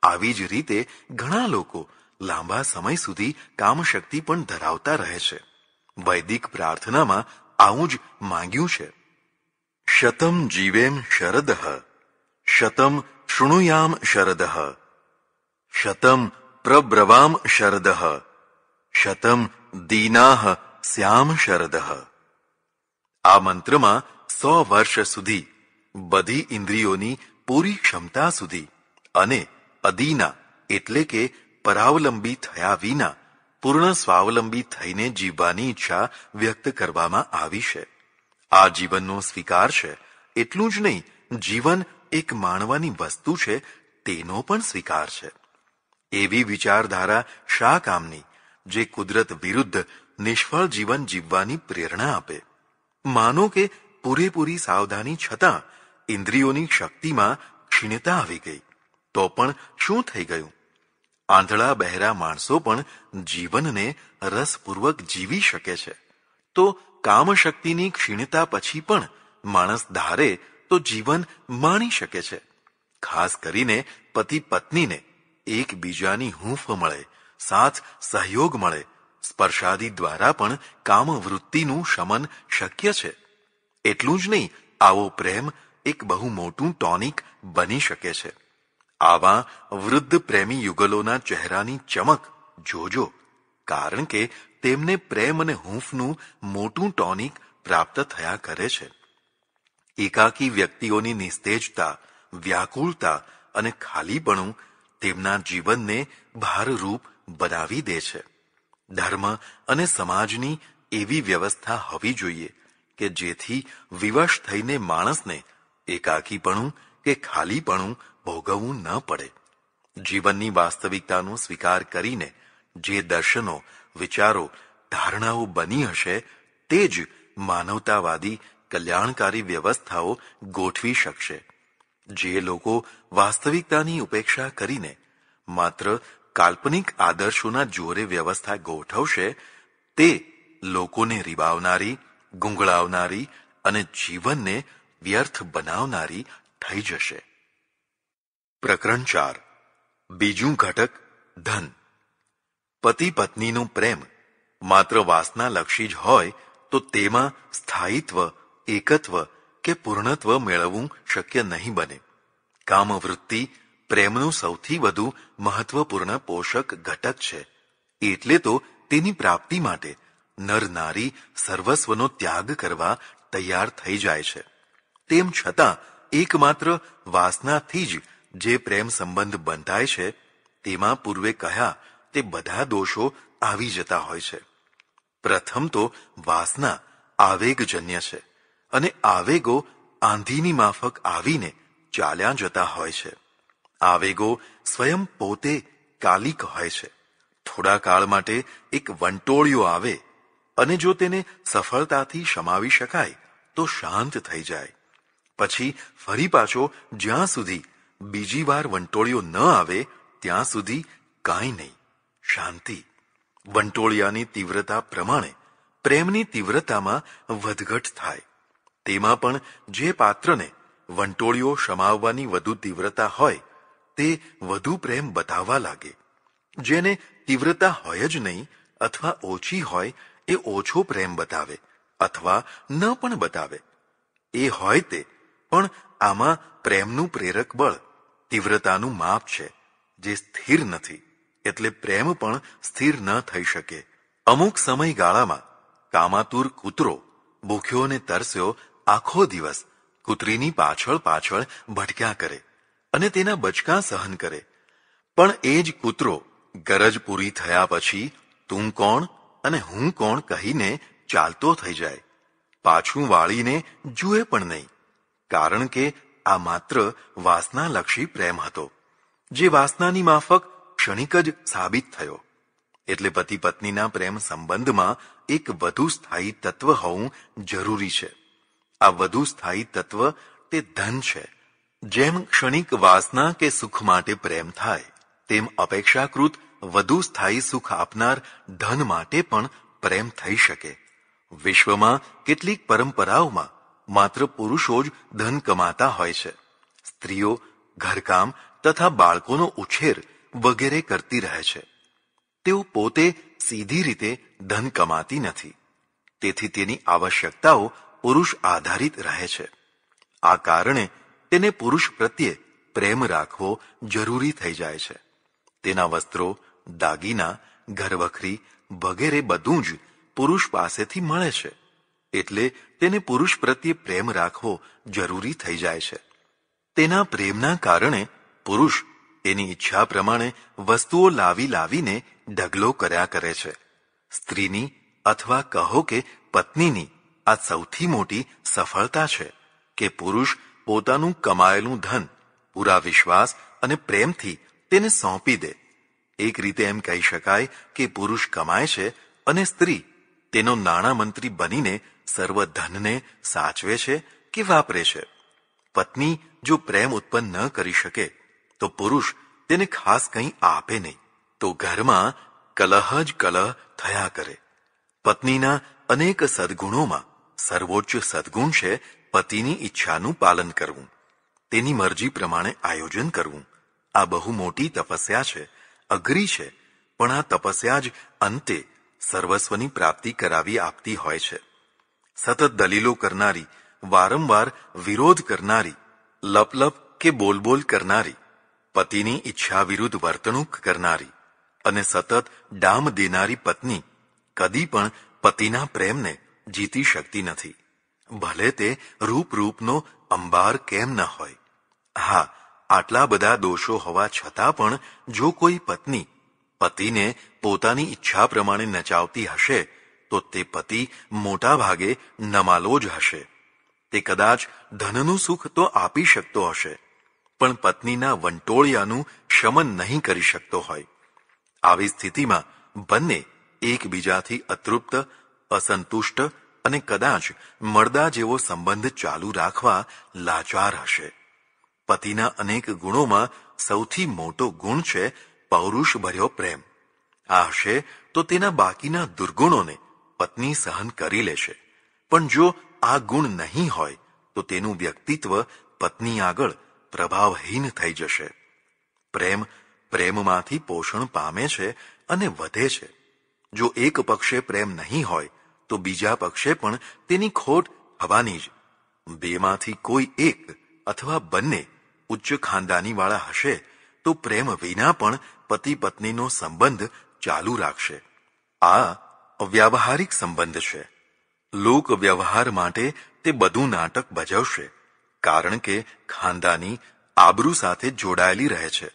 આવી જ રીતે ઘણા લોકો લાંબા સમય સુધી કામશક્તિ પણ ધરાવતા રહે છે. વૈદિક પ્રાર્થનામાં આવું જ માંગ્યું છે. શતમ જીવેમ શરદઃ, શતમ શૃણુયામ શરદઃ, શતમ પ્રબ્રવામ શરદઃ, શતમ દીનાહ સ્યામ શરદઃ. આ મંત્રમાં 100 વર્ષ સુધી બધી ઇન્દ્રિયોની પૂરી ક્ષમતા સુધી અને અદીના એટલે કે પરાવલંબી થયા વિના પૂર્ણ સ્વાવલંબી થઈને જીવવાની ઈચ્છા વ્યક્ત કરવામાં આવી છે. આ જીવનનો સ્વીકાર છે. એટલું જ નહીં, જીવન એક માણવાની વસ્તુ છે તેનો પણ સ્વીકાર છે. એવી વિચારધારા શા કામની, જે કુદરત વિરુદ્ધ નિષ્ફળ જીવન જીવવાની પ્રેરણા આપે. માનો કે પૂરેપૂરી સાવધાની છતાં ઇન્દ્રિયોની શક્તિમાં ક્ષીણતા આવી ગઈ, તો પણ શું થઈ ગયું? આંધળા બહેરા માણસો પણ જીવનને રસપૂર્વક જીવી શકે છે. તો કામશક્તિની ક્ષીણતા પછી પણ માણસ ધારે તો જીવન માણી શકે છે. ખાસ કરીને પતિ પત્નીને એકબીજાની હૂંફ મળે, સાથ સહયોગ મળે, સ્પર્શાદિ દ્વારા પણ કામવૃત્તિનું શમન શક્ય છે. એટલું જ નહીં, આવો પ્રેમ એક બહુ મોટું ટોનિક બની શકે છે. આવા વૃદ્ધ પ્રેમી યુગલોના ચહેરાની ચમક જોજો, કારણ કે તેમને પ્રેમ અને હૂંફનું મોટું ટોનિક પ્રાપ્ત થયા કરે છે. એકાકી વ્યક્તિઓની નિસ્તેજતા, વ્યાકુળતા અને ખાલીપણું તેમના જીવનને ભારરૂપ બનાવી દે છે. ધર્મ અને સમાજની એવી વ્યવસ્થા હોવી જોઈએ કે જેથી વિવશ થઈને માણસને એકાકીપણું કે ખાલીપણું ભોગવવું ન પડે. જીવનની વાસ્તવિકતાનો સ્વીકાર કરીને જે દર્શનો, વિચારો, ધારણાઓ બની હશે, તે જ માનવતાવાદી કલ્યાણકારી વ્યવસ્થાઓ ગોઠવી શકશે. જે લોકો વાસ્તવિકતાની ઉપેક્ષા કરીને માત્ર કાલ્પનિક આદર્શોના જોરે વ્યવસ્થા ગોઠવશે, તે લોકોને રીબાવનારી, ગુંગળાવનારી અને જીવનને વ્યર્થ બનાવનારી થઈ જશે. પ્રકરણ 4. બીજું ઘટક ધન. પતિ પત્નીનો પ્રેમ માત્ર વાસનાલક્ષી જ હોય તો તેમાં સ્થાયિત્વ, એકત્વ કે પૂર્ણત્વ મેળવવું શક્ય નહીં બને. કામવૃત્તિ પ્રેમનું સૌથી વધુ મહત્વપૂર્ણ પોષક ઘટક છે. એટલે તો તેની પ્રાપ્તિ માટે નર નારી સર્વસ્વનો ત્યાગ કરવા તૈયાર થઈ જાય છે. તેમ છતાં એકમાત્ર વાસનાથી જ જે પ્રેમ સંબંધ બંધાય છે, તેમાં પૂર્વે કહ્યા તે બધા દોષો આવી જતા હોય છે. પ્રથમ તો વાસના આવેગજન્ય છે, અને આવેગો આંધીની માફક આવીને ચાલ્યા જતા હોય છે. આવેગો સ્વયં પોતે કાલિક હોય છે. થોડા કાળ માટે એક વંટોળિયો આવે અને જો તેને સફળતાથી શમાવી શકાય તો શાંત થઈ જાય. પછી ફરી પાછો જ્યાં સુધી બીજી વાર વંટોળિયો ન આવે ત્યાં સુધી કાંઈ નહીં, શાંતિ. વંટોળિયાની તીવ્રતા પ્રમાણે પ્રેમની તીવ્રતામાં વધઘટ થાય. તેમાં પણ જે પાત્રને વંટોળીઓ શમાવવાની વધુ તીવ્રતા હોય તે વધુ પ્રેમ બતાવવા લાગે. જેને તીવ્રતા હોય જ નહીં અથવા ઓછી હોય એ ઓછો પ્રેમ બતાવે અથવા ન પણ બતાવે. એ હોય તે પણ આમાં પ્રેમનું પ્રેરક બળ તીવ્રતાનું માપ છે જે સ્થિર નથી, એટલે પ્રેમ પણ સ્થિર ન થઈ શકે. અમુક સમયગાળામાં કામાતુર કૂતરો ભૂખ્યો ને તરસ્યો આખો દિવસ કૂતરીની પાછળ પાછળ ભટક્યા કરે અને તેના બચકા સહન કરે. પણ એ જ કૂતરો ગરજ પૂરી થયા પછી તું કોણ અને હું કોણ કહીને ચાલતો થઈ જાય. પાછું વાળીને જુએ પણ નહીં, કારણ કે આ માત્ર વાસનાલક્ષી પ્રેમ હતો, જે વાસનાની માફક ક્ષણિક જ સાબિત થયો. એટલે પતિ પત્નીના પ્રેમ સંબંધમાં એક વધુ સ્થાયી તત્વ હોવું જરૂરી છે. આ વધુ સ્થાયી તત્વ તે ધન છે. જેમ ક્ષણિક વાસના કે સુખ માટે પ્રેમ થાય, તેમ અપેક્ષાકૃત વધુ સ્થાયી સુખ આપનાર ધન માટે પણ પ્રેમ થઈ શકે. વિશ્વમાં કેટલીક પરંપરાઓમાં માત્ર પુરુષો જ ધન કમાતા હોય છે. સ્ત્રીઓ ઘરકામ તથા બાળકોનો ઉછેર વગેરે કરતી રહે છે. તેઓ પોતે સીધી રીતે ધન કમાતી નથી, તેથી તેની આવશ્યકતાઓ પુરુષ આધારિત રહે છે. આ કારણે તેને પુરુષ પ્રત્યે પ્રેમ રાખવો જરૂરી થઈ જાય છે. તેના વસ્ત્રો, દાગીના, ઘરવખરી વગેરે બધું જ પુરુષ પાસેથી મળે છે, એટલે તેને પુરુષ પ્રત્યે પ્રેમ રાખવો જરૂરી થઈ જાય છે. તેના પ્રેમના કારણે પુરુષ એની ઈચ્છા પ્રમાણે વસ્તુઓ લાવી લાવીને ઢગલો કર્યા કરે છે. સ્ત્રીની અથવા કહો કે પત્નીની આ સૌથી મોટી સફળતા છે કે પુરુષ પોતાનું કમાયેલું ધન પૂરા વિશ્વાસ અને પ્રેમથી તેને સોંપી દે. એક રીતે એમ કહી શકાય કે પુરુષ કમાય છે અને સ્ત્રી તેનો નાણામંત્રી બનીને સર્વ ધનને સાચવે છે કે વાપરે છે. પત્ની જો પ્રેમ ઉત્પન્ન ન કરી શકે તો પુરુષ તેને ખાસ કંઈ આપે નહીં, તો ઘરમાં કલહ જ કલહ થયા કરે. પત્નીના અનેક સદગુણોમાં સર્વોચ્ચ સદગુણ છે પતિની ઈચ્છાનું પાલન કરવું, તેની મરજી પ્રમાણે આયોજન કરવું. આ બહુ મોટી તપસ્યા છે, અઘરી છે, પણ આ તપસ્યા જ અંતે સર્વસ્વની પ્રાપ્તિ કરાવી આપતી હોય છે. સતત દલીલો કરનારી, વારંવાર વિરોધ કરનારી, લપલપ કે બોલબોલ કરનારી, પતિની ઈચ્છા વિરુદ્ધ વર્તણૂક કરનારી અને સતત ડામ દેનારી પત્ની કદી પણ પતિના પ્રેમને જીતી શકતી નથી, ભલે તે રૂપનો અંબાર કેમ ન હોય. હા, આટલા બધા દોષો હોવા છતાં પણ જો કોઈ પત્ની પતિને પોતાની ઈચ્છા પ્રમાણે નચાવતી હશે તો તે પતિ મોટા ભાગે નમાલો જ હશે. તે કદાચ ધનનું સુખ તો આપી શકતો હશે, પણ પત્નીના વંટોળિયાનું શમન નહીં કરી શકતો હોય. આવી સ્થિતિમાં બંને એકબીજાથી અતૃપ્ત, અસંતુષ્ટ અને કદાચ મળદા જેવો સંબંધ ચાલુ રાખવા લાચાર હશે. પતિના અનેક ગુણોમાં સૌથી મોટો ગુણ છે પૌરુષભર્યો પ્રેમ. આ હશે તો તેના બાકીના દુર્ગુણોને પત્ની સહન કરી લેશે, પણ જો આ ગુણ નહીં હોય તો તેનું વ્યક્તિત્વ પત્ની આગળ પ્રભાવહીન થઈ જશે. પ્રેમ પ્રેમમાંથી પોષણ પામે છે અને વધે છે. જો એક પક્ષે પ્રેમ નહીં હોય તો બીજા પક્ષે પણ તેની ખોટ થવાની જ. બેમાંથી કોઈ એક અથવા બંને ઉચ્ચ ખાનદાનીવાળા હશે તો પ્રેમ વિના પણ પતિ પત્નીનો સંબંધ ચાલુ રાખશે. આ વ્યવહારિક સંબંધ છે. લોક વ્યવહાર માટે તે બધું નાટક ભજવશે, કારણ કે ખાનદાની આબરૂ સાથે જોડાયેલી રહે છે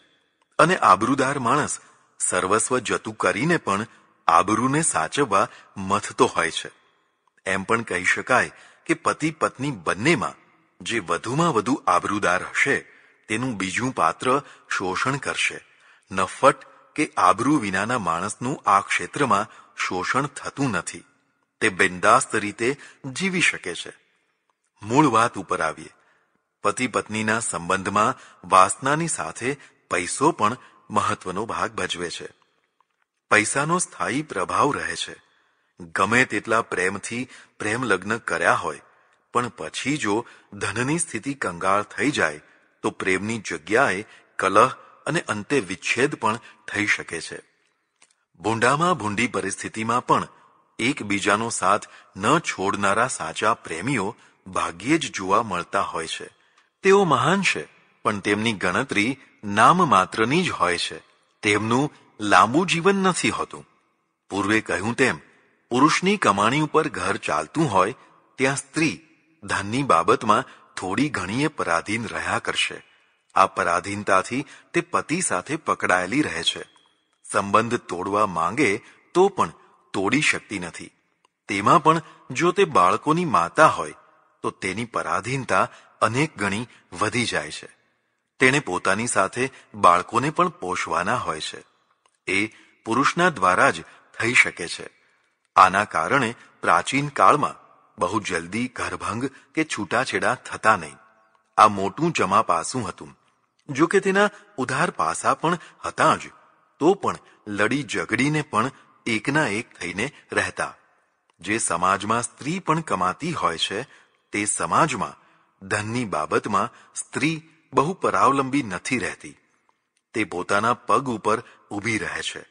અને આબરૂદાર માણસ સર્વસ્વ જતું કરીને પણ આબરૂને સાચવવા મથતો હોય છે. એમ પણ કહી શકાય કે પતિ પત્ની બંનેમાં જે વધુમાં વધુ આબરૂદાર હશે તેનું બીજું પાત્ર શોષણ કરશે. નફ્ફટ કે આબરૂ વિનાના માણસનું આ ક્ષેત્રમાં શોષણ થતું નથી. તે બિંદાસ્ત રીતે જીવી શકે છે. મૂળ વાત ઉપર આવીએ. પતિ પત્નીના સંબંધમાં વાસનાની સાથે પૈસો પણ મહત્વનો ભાગ ભજવે છે. પૈસાનો સ્થાયી પ્રભાવ રહે છે. ગમે તેટલા પ્રેમથી પ્રેમ લગ્ન કર્યા હોય, પણ પછી જો ધનની સ્થિતિ કંગાળ થઈ જાય તો પ્રેમની જગ્યાએ કલહ અને અંતે વિચ્છેદ પણ થઈ શકે છે. ભૂંડામાં ભૂંડી પરિસ્થિતિમાં પણ એકબીજાનો સાથ ન છોડનારા સાચા પ્રેમીઓ ભાગ્યે જ જોવા મળતા હોય છે. તેઓ મહાન છે, પણ તેમની ગણતરી નામ માત્રની જ હોય છે. તેમનું લાંબુ જીવન નથી હોતું. પૂર્વે કહ્યું તેમ પુરુષની કમાણી ઉપર ઘર ચાલતું હોય ત્યાં સ્ત્રી ધનની બાબતમાં થોડી ઘણીએ પરાધીન રહ્યા કરશે. આ પરાધીનતાથી તે પતિ સાથે પકડાયેલી રહે છે. સંબંધ તોડવા માંગે તો પણ તોડી શકતી નથી. તેમાં પણ જો તે બાળકોની માતા હોય તો તેની પરાધીનતા અનેક ગણી વધી જાય છે. તેણે પોતાની સાથે બાળકોને પણ પોષવાના હોય છે. એ પુરુષના દ્વારા જ થઈ શકે છે. આના કારણે પ્રાચીન કાળમાં બહુ જલ્દી ઘરભંગ કે છૂટાછેડા થતા નહીં. આ મોટું જમા પાસું હતું. જો કે તેના ઉધાર પાસા પણ હતા જ, તો પણ લડી ઝઘડીને પણ એકના એક થઈને રહેતા. જે સમાજમાં સ્ત્રી પણ કમાતી હોય છે તે સમાજમાં ધનની બાબતમાં સ્ત્રી બહુ પરાવલંબી નથી રહેતી. તે પોતાના પગ ઉપર ઊભી રહે છે.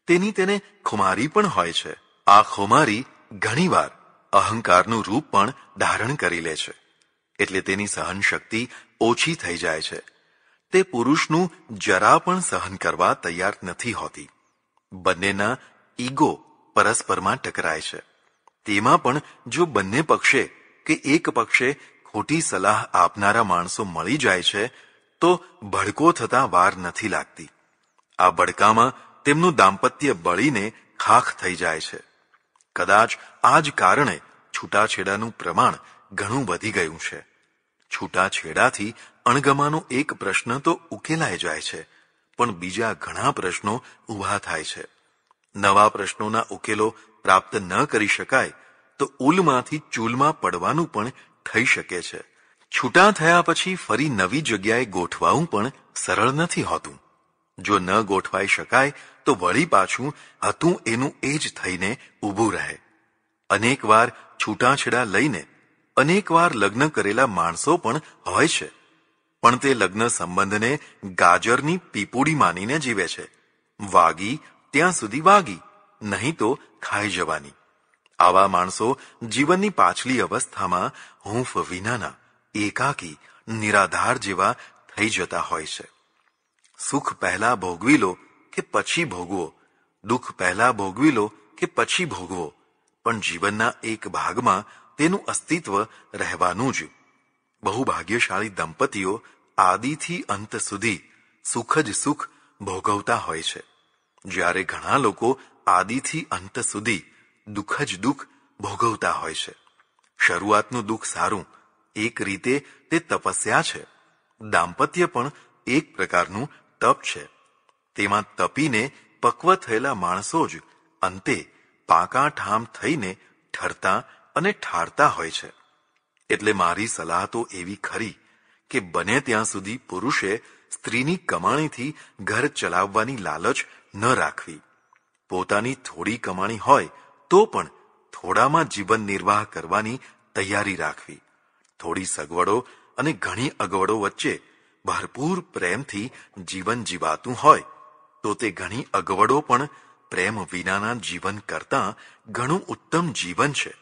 તેની તેને ખુમારી પણ હોય છે. આ ખુમારી ઘણીવાર અહંકારનું રૂપ પણ ધારણ કરી લે છે. એટલે તેની સહન શક્તિ ઓછી થઈ જાય છે. તે પુરુષનું જરા પણ સહન કરવા તૈયાર નથી હોતી. બંનેના ઈગો પરસ્પરમાં ટકરાય છે. તેમાં પણ જો બંને પક્ષે કે એક પક્ષે ખોટી સલાહ આપનારા માણસો મળી જાય છે તો ભડકો થતા વાર નથી લાગતી. આ ભડકામાં તેમનું દાંપત્ય બળીને ખાખ થઈ જાય છે. કદાચ આ જ કારણે છૂટાછેડાનું પ્રમાણ ઘણું વધી ગયું છે. છૂટાછેડાથી અણગમાનો એક પ્રશ્ન તો ઉકેલાઈ જાય છે, પણ બીજા ઘણા પ્રશ્નો ઊભા થાય છે. નવા પ્રશ્નોના ઉકેલો પ્રાપ્ત ન કરી શકાય તો ઉલમાંથી ચૂલમાં પડવાનું પણ થઈ શકે છે. છૂટા થયા પછી ફરી નવી જગ્યાએ ગોઠવાવું પણ સરળ નથી હોતું. જો ન ગોઠવાઈ શકાય તો વળી પાછું હતું એનું એ જ થઈને ઊભું રહે. અનેકવાર છૂટાછેડા લઈને અનેકવાર લગ્ન કરેલા માણસો પણ હોય છે, પણ તે લગ્ન સંબંધને ગાજરની પીપુડી માનીને જીવે છે. વાગી ત્યાં સુધી વાગી, નહીં તો ખાઈ જવાની. આવા માણસો જીવનની પાછલી અવસ્થામાં હૂંફ વિનાના એકાકી નિરાધાર જેવા થઈ જતા હોય છે. સુખ પહેલા ભોગવી લો કે પછી ભોગવો, દુઃખ પહેલા ભોગવી લો કે પછી ભોગવો, પણ જીવનના એક ભાગમાં તેનું અસ્તિત્વ રહેવાનું જ. બહુ ભાગ્યશાળી દંપતીઓ આદિથી અંત સુધી સુખ જ સુખ ભોગવતા હોય છે, જ્યારે ઘણા લોકો આદિથી અંત સુધી દુઃખ જ દુઃખ ભોગવતા હોય છે. શરૂઆતનું દુઃખ સારું, એક રીતે તે તપસ્યા છે. દાંપત્ય પણ એક પ્રકારનું તપ છે. તેમાં તપીને પક્વ થયેલા માણસો જ અંતે પાકા ઠામ થઈને ઠરતા અને ઠારતા હોય છે. એટલે મારી સલાહ તો એવી ખરી કે બને ત્યાં સુધી પુરુષે સ્ત્રીની કમાણીથી ઘર ચલાવવાની લાલચ ન રાખવી. પોતાની થોડી કમાણી હોય તો પણ થોડામાં જીવન નિર્વાહ કરવાની તૈયારી રાખવી. થોડી સગવડો અને ઘણી અગવડો વચ્ચે ભરપૂર પ્રેમથી જીવન જીવાતું હોય તો તે ઘણી અગવડો પણ પ્રેમ વિનાના જીવન કરતાં ઘણું ઉત્તમ જીવન છે.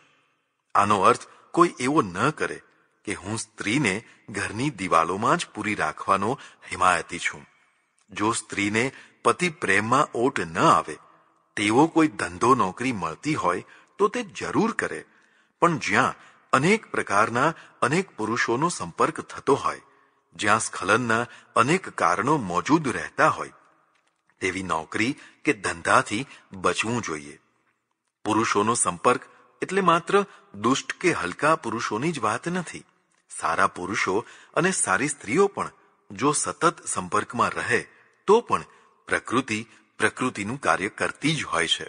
આનો અર્થ કોઈ એવો ન કરે કે હું સ્ત્રીને ઘરની દિવાલોમાં જ પૂરી રાખવાનો હિમાયતી છું. જો સ્ત્રીને પતિ પ્રેમમાં ઓટ ન આવે તેવો કોઈ ધંધો નોકરી મળતી હોય તો તે જરૂર કરે, પણ જ્યાં અનેક પ્રકારના અનેક પુરુષોનો સંપર્ક થતો હોય, જ્યાં સ્ખલનના અનેક કારણો મોજૂદ રહેતા હોય, તેવી નોકરી કે ધંધાથી બચવું જોઈએ. પુરુષોનો સંપર્ક એટલે માત્ર દુષ્ટ કે હલકા પુરુષોની જ વાત નથી. સારા પુરુષો અને સારી સ્ત્રીઓ પણ જો સતત સંપર્કમાં રહે તો પણ પ્રકૃતિનું કાર્ય કરતી જ હોય છે.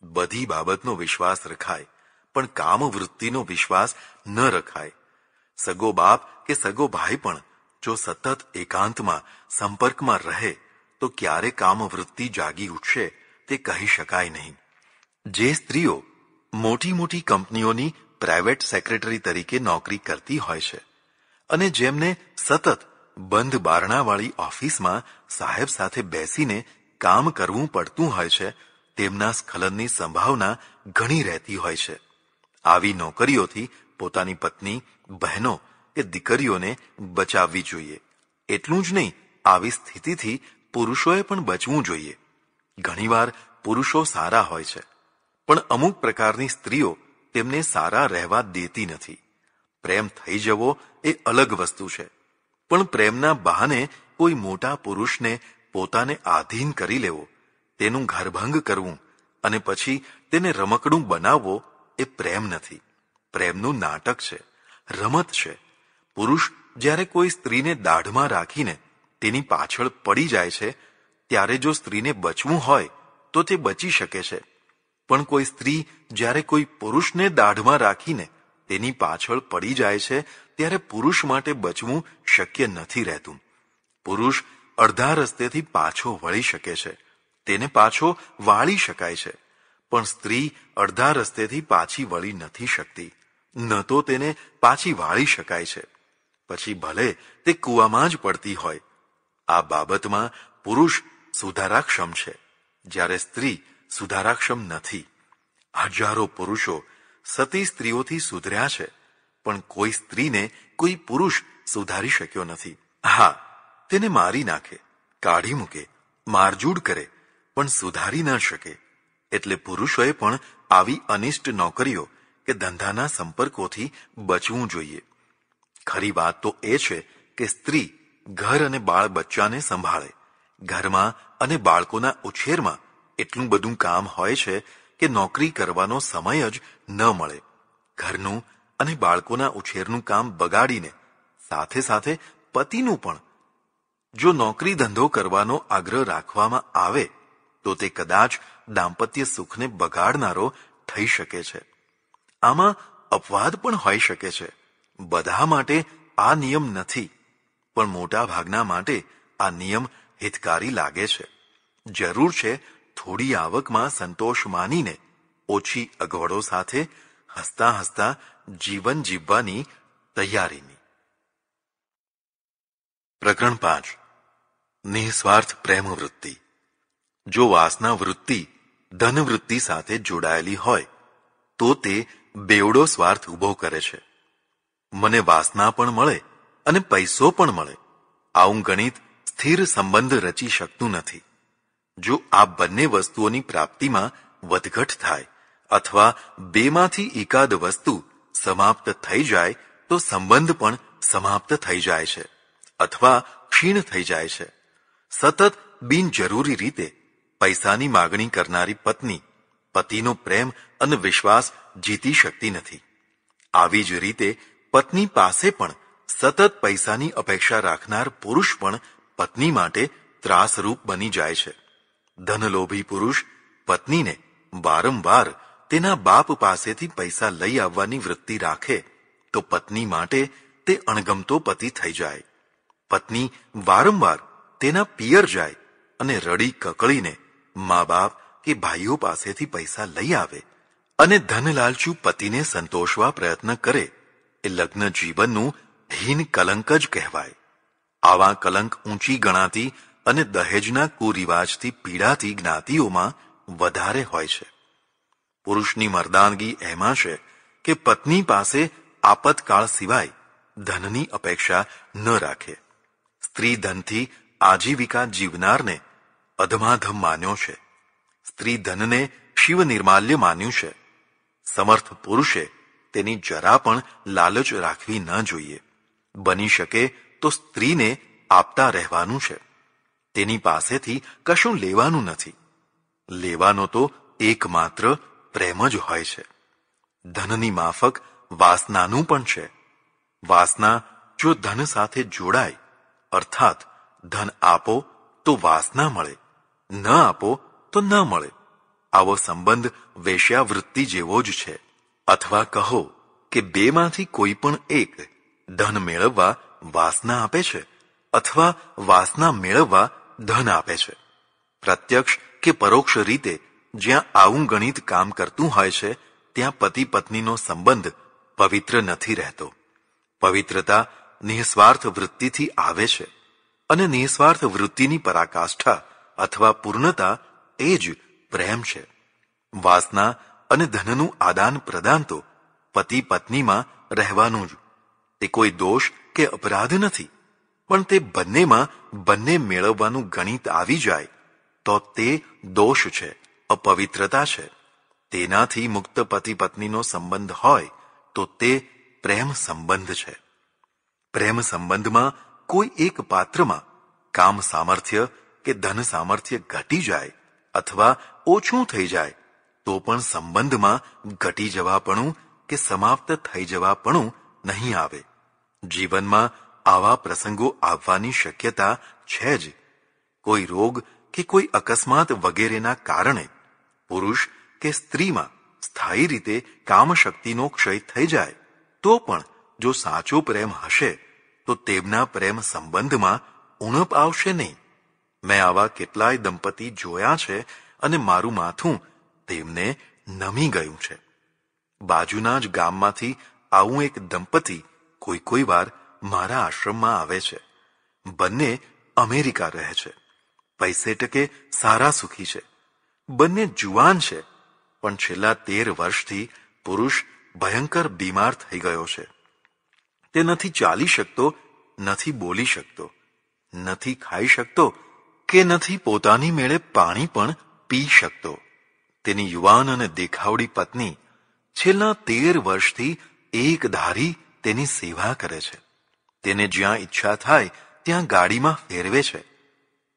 બધી બાબતનો વિશ્વાસ રખાય, પણ કામવૃત્તિનો વિશ્વાસ ન રખાય. સગો બાપ કે સગો ભાઈ પણ જો સતત એકાંતમાં સંપર્કમાં રહે તો ક્યારે કામવૃત્તિ જાગી ઉઠશે તે કહી શકાય નહીં. જે સ્ત્રીઓ મોટી મોટી કંપનીઓની પ્રાઇવેટ સેક્રેટરી તરીકે નોકરી કરતી હોય છે અને જેમને સતત બંધ બારણાવાળી ઓફિસમાં સાહેબ સાથે બેસીને કામ કરવું પડતું હોય છે, તેમના સ્ખલનની સંભાવના ઘણી રહેતી હોય છે. આવી નોકરીઓથી પોતાની પત્ની, બહેનો કે દીકરીઓને બચાવવી જોઈએ. એટલું જ નહીં, આવી સ્થિતિથી પુરુષોએ પણ બચવું જોઈએ. ઘણીવાર પુરુષો સારા હોય છે, પણ અમુક પ્રકારની સ્ત્રીઓ તેમને સારા રહેવા દેતી નથી. પ્રેમ થઈ જવો એ અલગ વસ્તુ છે, પણ પ્રેમના બહાને કોઈ મોટા પુરુષને પોતાને આધીન કરી લેવો, તેનું ઘરભંગ કરવું અને પછી તેને રમકડું બનાવવો એ પ્રેમ નથી. પ્રેમનું નાટક છે, રમત છે. પુરુષ જ્યારે કોઈ સ્ત્રીને દાઢમાં રાખીને તેની પાછળ પડી જાય છે, ત્યારે જો સ્ત્રીને બચવું હોય તો તે બચી શકે છે, પણ કોઈ સ્ત્રી જ્યારે કોઈ પુરુષને દાઢમાં રાખીને તેની પાછળ પડી જાય છે, ત્યારે પુરુષ માટે બચવું શક્ય નથી રહેતું. પુરુષ અડધા રસ્તેથી પાછો વળી શકે છે, તેને પાછો વાળી શકાય છે, પણ સ્ત્રી અડધા રસ્તેથી પાછી વળી નથી શકતી, ન તો તેને પાછી વાળી શકાય છે. પછી ભલે તે કૂવામાં જ પડતી હોય. આ બાબતમાં પુરુષ સુધારાક્ષમ છે, જ્યારે સ્ત્રી સુધારાક્ષમ નથી. હજારો પુરુષો સતી સ્ત્રીઓથી સુધર્યા છે, પણ કોઈ સ્ત્રીને કોઈ પુરુષ સુધારી શક્યો નથી. હા, તેને મારી નાખે, કાઢી મૂકે, મારઝૂડ કરે, પણ સુધારી ન શકે. એટલે પુરુષોએ પણ આવી અનિષ્ટ નોકરીઓ કે ધંધાના સંપર્કોથી બચવું જોઈએ. ખરી વાત તો એ છે કે સ્ત્રી ઘર અને બાળ બચ્ચાને સંભાળે. ઘરમાં અને બાળકોના ઉછેરમાં એટલું બધું કામ હોય છે કે નોકરી કરવાનો સમય જ ન મળે. ઘરનું અને બાળકોના ઉછેરનું કામ બગાડીને સાથે સાથે પતિનું પણ જો નોકરી ધંધો કરવાનો આગ્રહ રાખવામાં આવે તો તે કદાચ દાંપત્ય સુખને બગાડનારો થઈ શકે છે. આમાં અપવાદ પણ હોઈ શકે છે. બધા માટે આ નિયમ નથી, પણ મોટા ભાગના માટે આ નિયમ હિતકારી લાગે છે. જરૂર છે થોડી આવકમાં સંતોષ માનીને ઓછી અગવડો સાથે હસતા હસતા જીવન જીવવાની તૈયારીની. પ્રકરણ 5. નિસ્વાર્થ પ્રેમ વૃત્તિ. જો વાસના વૃત્તિ ધનવૃત્તિ સાથે જોડાયેલી હોય તો તે બેવડો સ્વાર્થ ઊભો કરે છે. મને વાસના પણ મળે અને પૈસો પણ મળે, આવું ગણિત સ્થિર સંબંધ રચી શકતું નથી. જો આ બંને વસ્તુઓની પ્રાપ્તિમાં વધઘટ થાય અથવા બેમાંથી એકાદ વસ્તુ સમાપ્ત થઈ જાય તો સંબંધ પણ સમાપ્ત થઈ જાય છે અથવા ક્ષીણ થઈ જાય છે. સતત બિનજરૂરી રીતે પૈસાની માગણી કરનારી પત્ની પતિનો પ્રેમ અને વિશ્વાસ જીતી શકતી નથી. આવી જ રીતે પત્ની પાસે પણ સતત પૈસાની અપેક્ષા રાખનાર પુરુષ પણ પત્ની માટે ત્રાસરૂપ બની જાય છે. ધનલોભી પુરુષ પત્નીને વારંવાર તેના બાપ પાસેથી પૈસા લઈ આવવાની વૃત્તિ રાખે તો પત્ની માટે તે અણગમતો પતિ થઈ જાય. પત્ની વારંવાર તેના પિયર જાય અને રડી કકળીને મા બાપ કે ભાઈઓ પાસેથી પૈસા લઈ આવે અને ધનલાલચુ પતિને સંતોષવા પ્રયત્ન કરે એ લગ્ન જીવનનું હીન કલંક જ કહેવાય. આવા કલંક ઊંચી ગણાતી અને દહેજના કુરિવાજથી પીડાતી જ્ઞાતિઓમાં વધારે હોય છે. પુરુષની મર્દાનગી એમાં છે કે પત્ની પાસે આપતકાળ સિવાય ધનની અપેક્ષા ન રાખે. સ્ત્રી ધનથી આજીવિકા જીવનારને અધમાધમ માન્યો છે. સ્ત્રી ધનને શિવ નિર્માલ્ય માન્યું છે. સમર્થ પુરુષે તેની જરા પણ લાલચ રાખવી ન જોઈએ. બની શકે તો સ્ત્રીને આપતા રહેવાનું છે. તેની પાસેથી કશું લેવાનું નથી. લેવાનો તો એકમાત્ર પ્રેમ જ હોય છે. ધનની માફક વાસનાનું પણ છે. વાસના જો ધન સાથે જોડાય, અર્થાત ધન આપો તો વાસના મળે, ન આપો તો ન મળે. આવો સંબંધ વેશ્યાવૃત્તિ જેવો જ છે. અથવા કહો કે બેમાંથી કોઈ પણ એક ધન મેળવવા વાસના આપે છે અથવા વાસના મેળવવા ધન આપે છે. પ્રત્યક્ષ કે પરોક્ષ રીતે જ્યાં આવું ગણિત કામ કરતું હોય છે ત્યાં પતિ પત્નીનો સંબંધ પવિત્ર નથી રહેતો. પવિત્રતા નિસ્વાર્થ વૃત્તિથી આવે છે અને નિસ્વાર્થ વૃત્તિની પરાકાષ્ઠા અથવા પૂર્ણતા એ જ પ્રેમ છે. વાસના અને ધનનું આદાન પ્રદાન તો પતિ પત્નીમાં રહેવાનું જ. તે કોઈ દોષ કે અપરાધ નથી, પણ તે બંનેમાં બંને મેળવવાનું ગણિત આવી જાય તો તે દોષ છે, અપવિત્રતા છે. તેનાથી મુક્ત પતિ પત્નીનો સંબંધ હોય તો તે પ્રેમ સંબંધ છે. પ્રેમ સંબંધમાં કોઈ એક પાત્રમાં કામ સામર્થ્ય કે ધન સામર્થ્ય ઘટી જાય અથવા ઓછું થઈ જાય તો પણ સંબંધમાં ઘટી જવાપણું કે સમાપ્ત થઈ જવાપણું નહીં આવે. જીવનમાં આવા પ્રસંગો આવવાની શક્યતા છે જ. કોઈ રોગ કે કોઈ અકસ્માત વગેરેના કારણે પુરુષ કે સ્ત્રીમાં સ્થાયી રીતે કામશક્તિનો ક્ષય થઈ જાય તો પણ જો સાચો પ્રેમ હશે તો તેમના પ્રેમ સંબંધમાં ઉણપ આવશે નહીં. મેં આવા કેટલાય દંપતી જોયા છે અને મારું માથું તેમને નમી ગયું છે. બાજુના જ ગામમાંથી આવું એક દંપતી કોઈ વાર મારા આશ્રમમાં આવે છે. બંને અમેરિકા રહે છે. પૈસે ટકે સારા સુખી છે. બંને જુવાન છે, પણ છેલ્લા 13 વર્ષથી પુરુષ ભયંકર બીમાર થઈ ગયો છે. તે નથી ચાલી શકતો, નથી બોલી શકતો, નથી ખાઈ શકતો કે નથી પોતાની મેળે પાણી પણ પી શકતો. તેની યુવાન અને દેખાવડી પત્ની છેલ્લા 13 વર્ષથી એક ધારી તેની સેવા કરે છે. તેને જ્યાં ઈચ્છા થાય ત્યાં ગાડીમાં ફેરવે છે.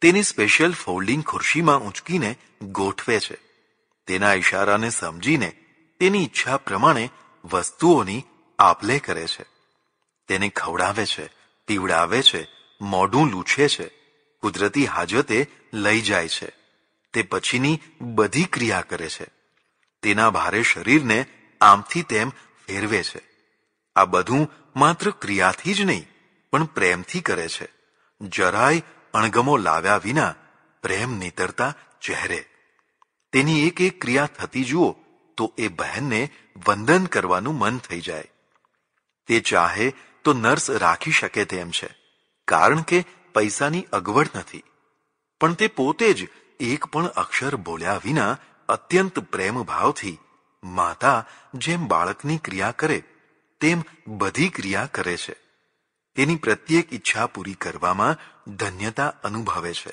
તેની સ્પેશિયલ ફોલ્ડિંગ ખુરશીમાં ઊંચકીને ગોઠવે છે. તેના ઈશારાને સમજીને તેની ઈચ્છા પ્રમાણે વસ્તુઓની આપ-લે કરે છે. તેને ખવડાવે છે, પીવડાવે છે, મોઢું લૂછે છે, કુદરતી હાજતે લઈ જાય છે. તે પછીની બધી ક્રિયા કરે છે. તેના ભારે શરીરને આમથી તેમ ફેરવે છે. આ બધું માત્ર ક્રિયાથી જ નહીં પણ પ્રેમથી કરે છે. જરાય અણગમો લાવ્યા વિના પ્રેમ નીતરતા ચહેરે. તેની એક એક ક્રિયા થતી જુઓ તો એ બહેનને વંદન કરવાનું મન થઈ જાય. તે ચાહે તો નર્સ રાખી શકે તેમ છે, કારણ કે પૈસાની અગવડ નથી. પણ તે પોતે જ એક પણ અક્ષર બોલ્યા વિના અત્યંત પ્રેમ ભાવથી માતા જેમ બાળકની ક્રિયા કરે તેમ બધી ક્રિયા કરે છે. તેની પ્રત્યેક ઈચ્છા પૂરી કરવામાં ધન્યતા અનુભવે છે.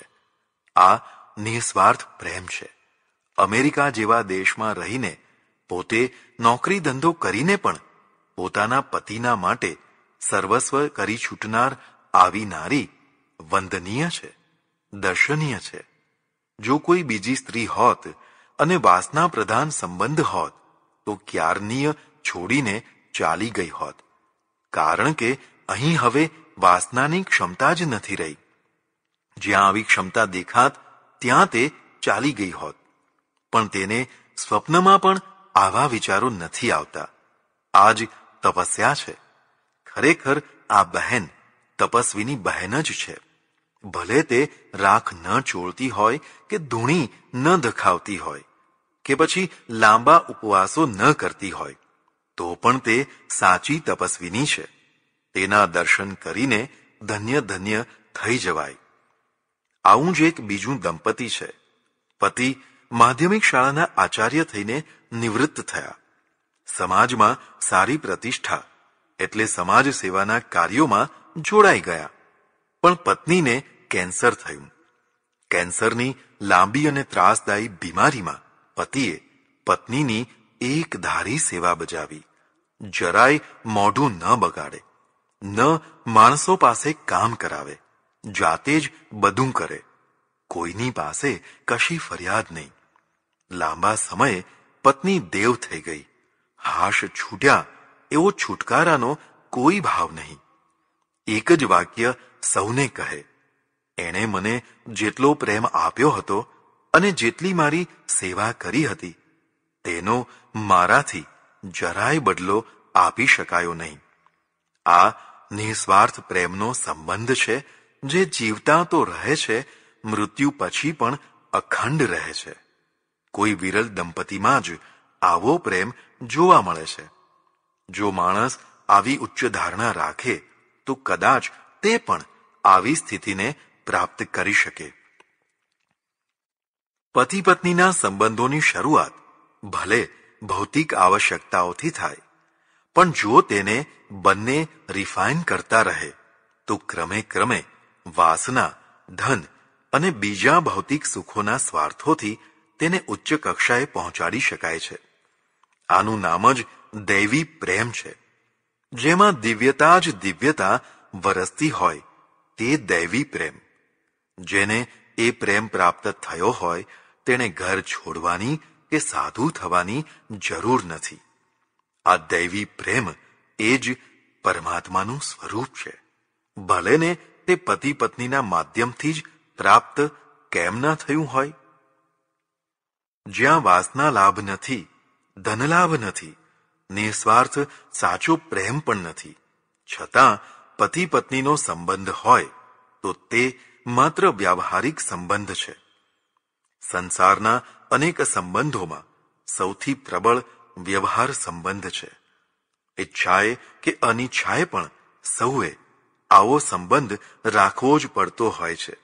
આ નિસ્વાર્થ પ્રેમ છે. અમેરિકા જેવા દેશમાં રહીને પોતે નોકરી ધંધો કરીને પણ પોતાના પતિના માટે સર્વસ્વ કરી છૂટનાર આવી નારી વંદનીય છે, દર્શનીય છે. જો કોઈ બીજી સ્ત્રી હોત અને વાસના પ્રધાન સંબંધ હોત તો ક્યારનીય છોડીને ચાલી ગઈ હોત, કારણ કે અહીં હવે વાસનાની ક્ષમતા જ નથી રહી. જ્યાં આવી ક્ષમતા દેખાત ત્યાં તે ચાલી ગઈ હોત. પણ તેને સ્વપ્નમાં પણ આવા વિચારો નથી આવતા. આ જ તપસ્યા છે. ખરેખર આ બહેન તપસ્વીની બહેન જ છે. ભલે તે રાખ ન ચોળતી હોય કે ધૂણી ન દખાવતી હોય કે પછી લાંબા ઉપવાસો ન કરતી હોય, તો પણ તે સાચી તપસ્વીની છે. તેના દર્શન કરીને ધન્ય ધન્ય થઈ જવાય. આવું જ એક બીજું દંપતી છે. પતિ માધ્યમિક શાળાના આચાર્ય થઈને નિવૃત્ત થયા. સમાજમાં સારી પ્રતિષ્ઠા એટલે સમાજ સેવાના કાર્યોમાં જોડાઈ ગયા. પણ પત્નીને કેન્સર થયું. કેન્સરની લાંબી અને ત્રાસદાયી બીમારીમાં પતિએ પત્નીની એક ધારી સેવા બજાવી. જરાય મોઢું ન બગાડે, ન માણસો પાસે કામ કરાવે, જાતે જ બધું કરે. કોઈની પાસે કશી ફરિયાદ નહીં. લાંબા સમયે પત્ની દેવ થઈ ગઈ. હાશ છૂટ્યા એવો છુટકારાનો કોઈ ભાવ નહીં. એક જ વાક્ય સૌને કહે, એણે મને જેટલો પ્રેમ આપ્યો હતો અને જેટલી મારી સેવા કરી હતી તેનો મારાથી જરાય બદલો આપી શકાયો નહીં. આ નિસ્વાર્થ પ્રેમનો સંબંધ છે, જે જીવતા તો રહે છે, મૃત્યુ પછી પણ અખંડ રહે છે. કોઈ વિરલ દંપતીમાં જ આવો પ્રેમ જોવા મળે છે. જો માણસ આવી ઉચ્ચ ધારણા રાખે તો કદાચ તે પણ આવી સ્થિતિને પ્રાપ્ત કરી શકે. પતિ પત્નીના સંબંધોની શરૂઆત ભલે ભૌતિક આવશ્યકતાઓથી થાય, પણ જો તેને બંને રિફાઇન કરતા રહે તો ક્રમે ક્રમે વાસના, ધન અને બીજા ભૌતિક સુખોના સ્વાર્થોથી તેને ઉચ્ચ કક્ષાએ પહોંચાડી શકાય છે. આનું નામ જ દૈવી પ્રેમ છે. જેમાં દિવ્યતા જ દિવ્યતા વરસતી હોય તે દૈવી પ્રેમ. જેને એ પ્રેમ પ્રાપ્ત થયો હોય તેણે ઘર છોડવાની કે સાધુ થવાની જરૂર નથી. આ દૈવી પ્રેમ એ જ પરમાત્માનું સ્વરૂપ છે. ભલે ને તે પતિ પત્નીના માધ્યમથી જ પ્રાપ્ત કેમ ન થયું હોય. જ્યાં વાસના લાભ નથી, ધનલાભ નથી, નિસ્વાર્થ સાચો પ્રેમ પણ નથી, છતાં પતિ પત્નીનો સંબંધ હોય તો તે માત્ર વ્યાવહારિક સંબંધ છે. સંસારના અનેક સંબંધોમાં સૌથી પ્રબળ વ્યવહાર સંબંધ છે. ઈચ્છાએ કે અનિચ્છાએ પણ સૌએ આવો સંબંધ રાખવો જ પડતો હોય છે.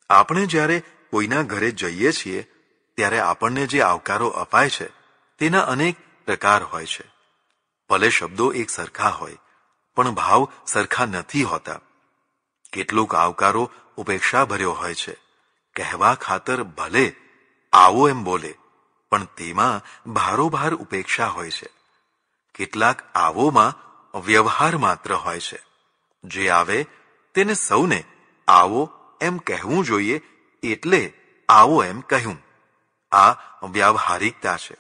આપણે જ્યારે કોઈના ઘરે જઈએ છીએ ત્યારે આપણને જે આવકારો અપાય છે તેના અનેક પ્રકાર હોય છે. ભલે શબ્દો એક સરખા હોય પણ ભાવ સરખા નથી હોતા. કેટલોક આવકારો ઉપેક્ષાભર્યો હોય છે. કહેવા ખાતર ભલે આવો એમ બોલે પણ તેમાં ભારોભાર ઉપેક્ષા હોય છે. કેટલાક આવોમાં વ્યવહાર માત્ર હોય છે. જે આવે તેને સૌને આવો એમ કહેવું જોઈએ એટલે આવો એમ કહ્યું. આ વ્યાવહારિકતા છે.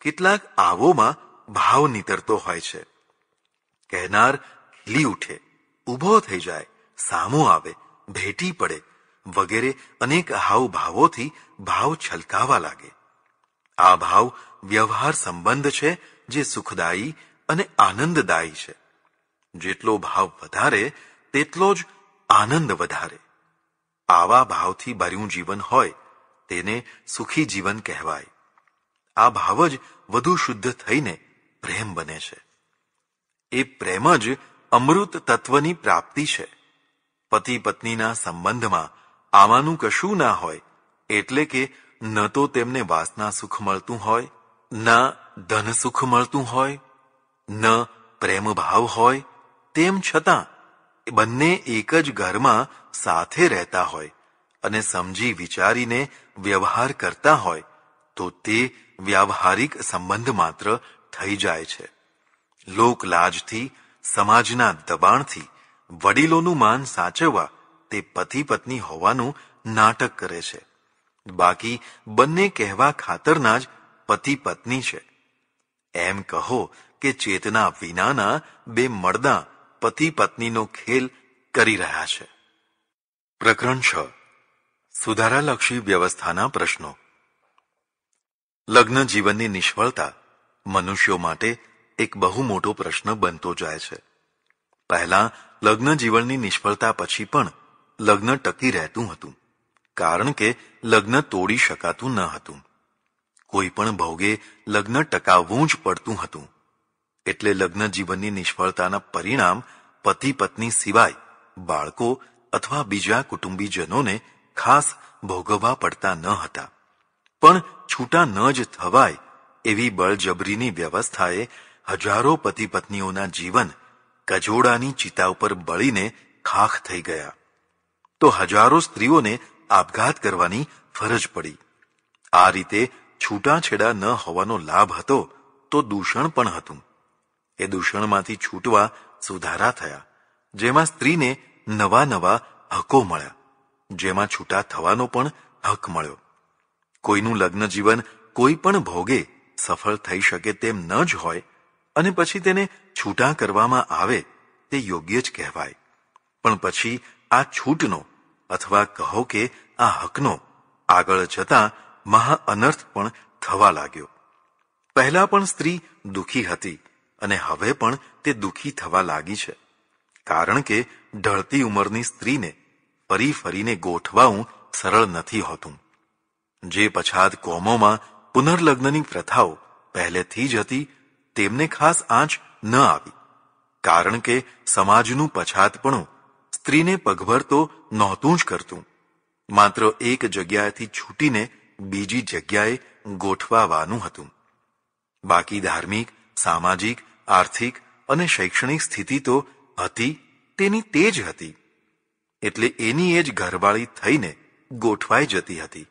કેટલાક આવોમાં ભાવ નીતરતો હોય છે. કહેનાર ખીલી ઉઠે, ઊભો થઈ જાય, સામો આવે, ભેટી પડે વગેરે અનેક હાવભાવોથી ભાવ છલકાવા લાગે. આ ભાવ વ્યવહાર સંબંધ છે જે સુખદાયી અને આનંદદાયી છે. જેટલો ભાવ વધારે તેટલો જ આનંદ વધારે. આવા ભાવથી ભર્યું જીવન હોય તેને સુખી જીવન કહેવાય. આ ભાવ જ વધુ શુદ્ધ થઈને પ્રેમ બને છે. એ પ્રેમ જ અમૃત તત્વની પ્રાપ્તિ છે. પતિ પત્નીના સંબંધમાં આમાંનું કશું ના હોય એટલે કે ન તો તેમને વાસના સુખ મળતું હોય, ના ધન સુખ મળતું હોય, ન પ્રેમ ભાવ હોય, તેમ છતાં બંને એક જ ઘરમાં સાથે રહેતા હોય અને સમજી વિચારીને વ્યવહાર કરતા હોય તો તે વ્યાવહારિક સંબંધ માત્ર થઈ જાય છે. લોકલાજથી, સમાજના દબાણથી વડીલોનું માન સાચવવા તે પતિ પત્ની હોવાનું નાટક કરે છે. બાકી બંને કહેવા ખાતરના જ પતિ પત્ની છે. એમ કહો કે ચેતના વિનાના બે મર્દાં પતિ પત્નીનો ખેલ કરી રહ્યા છે. પ્રકરણ 6. સુધારાલક્ષી વ્યવસ્થાના પ્રશ્નો. લગ્ન જીવનની નિષ્ફળતા મનુષ્યો માટે એક બહુ મોટો પ્રશ્ન બનતો જાય છે. પહેલા લગ્ન જીવનની નિષ્ફળતા પછી પણ લગ્ન ટકી રહેતું હતું, કારણ કે લગ્ન તોડી શકાતું ન હતું. કોઈ પણ ભોગે લગ્ન ટકાવવું જ પડતું હતું. એટલે લગ્ન જીવનની નિષ્ફળતાના પરિણામ પતિ પત્ની સિવાય બાળકો અથવા બીજા કુટુંબીજનોને ખાસ ભોગવવા પડતા ન હતા. પણ છૂટા ન જ થવાય એવી બળજબરીની વ્યવસ્થાએ હજારો પતિ પત્નીઓના જીવન કજોડાની ચિતા ઉપર બળીને ખાખ થઈ ગયા. તો હજારો સ્ત્રીઓને આપઘાત કરવાની ફરજ પડી. આ રીતે છૂટાછેડા ન હોવાનો લાભ હતો તો દૂષણ પણ હતું. એ દૂષણમાંથી છૂટવા સુધારા થયા, જેમાં સ્ત્રીને નવા નવા હકો મળ્યા, જેમાં છૂટા થવાનો પણ હક મળ્યો. કોઈનું લગ્ન જીવન કોઈ પણ ભોગે સફળ થઈ શકે તેમ ન જ હોય અને પછી તેને છૂટા કરવામાં આવે તે યોગ્ય જ કહેવાય. પણ પછી આ છૂટનો અથવા કહો કે આ હકનો આગળ જતા મહા અનર્થ પણ થવા લાગ્યો. પહેલા પણ સ્ત્રી દુઃખી હતી અને હવે પણ તે દુઃખી થવા લાગી છે, કારણ કે ઢળતી ઉંમરની સ્ત્રીને ફરી ફરીને ગોઠવાવું સરળ નથી હોતું. જે પછાત કોમોમાં પુનર્લગ્નની પ્રથાઓ પહેલેથી જ હતી તેમને ખાસ આંચ ન આવી, કારણ કે સમાજનું પછાતપણું સ્ત્રીને પગભર તો નહોતું જ કરતું, માત્ર એક જગ્યાએથી છૂટીને બીજી જગ્યાએ ગોઠવાવાનું હતું. બાકી ધાર્મિક, સામાજિક, આર્થિક અને શૈક્ષણિક સ્થિતિ તો હતી તેની તે જ હતી, એટલે એની એ જ ઘરવાળી થઈને ગોઠવાઈ જતી હતી.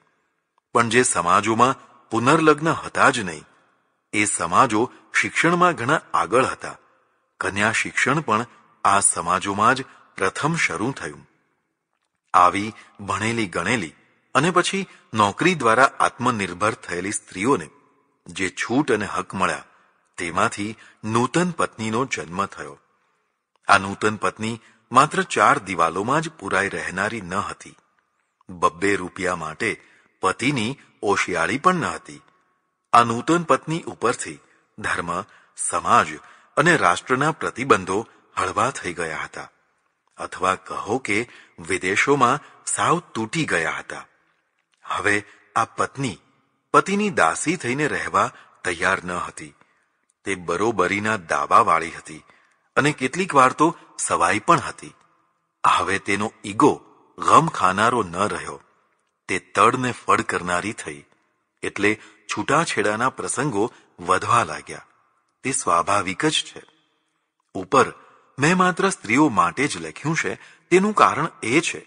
પણ જે સમાજોમાં પુનર્લગ્ન હતા જ નહીં, એ સમાજો શિક્ષણમાં ઘણા આગળ હતા. કન્યા શિક્ષણ પણ આ સમાજોમાં જ પ્રથમ શરૂ થયું. આવી ભણેલી ગણેલી અને પછી નોકરી દ્વારા આત્મનિર્ભર થયેલી સ્ત્રીઓને જે છૂટ અને હક મળ્યા, તેમાંથી નૂતન પત્નીનો જન્મ થયો. આ નૂતન પત્ની માત્ર 4 દિવાલોમાં જ પુરાઈ રહેનારી ન હતી. 2 રૂપિયા માટે પતિની ઓશિયાળી પણ ન હતી. આ નૂતન પત્ની ઉપરથી ધર્મ, સમાજ અને રાષ્ટ્રના પ્રતિબંધો હળવા થઈ ગયા હતા, અથવા કહો કે વિદેશોમાં સાવ તૂટી ગયા હતા. હવે આ પત્ની પતિની દાસી થઈને રહેવા તૈયાર ન હતી. તે બરોબરીના દાવાવાળી હતી અને કેટલીક વાર તો સવાઈ પણ હતી. હવે તેનો ઈગો ગમ ખાનારો ન રહ્યો, તે તડને ફળ કરનારી થઈ, એટલે છૂટાછેડાના પ્રસંગો વધવા લાગ્યા. તે સ્વાભાવિક જ છે. ઉપર મેં માત્ર સ્ત્રીઓ માટે જ લખ્યું છે, તેનું કારણ એ છે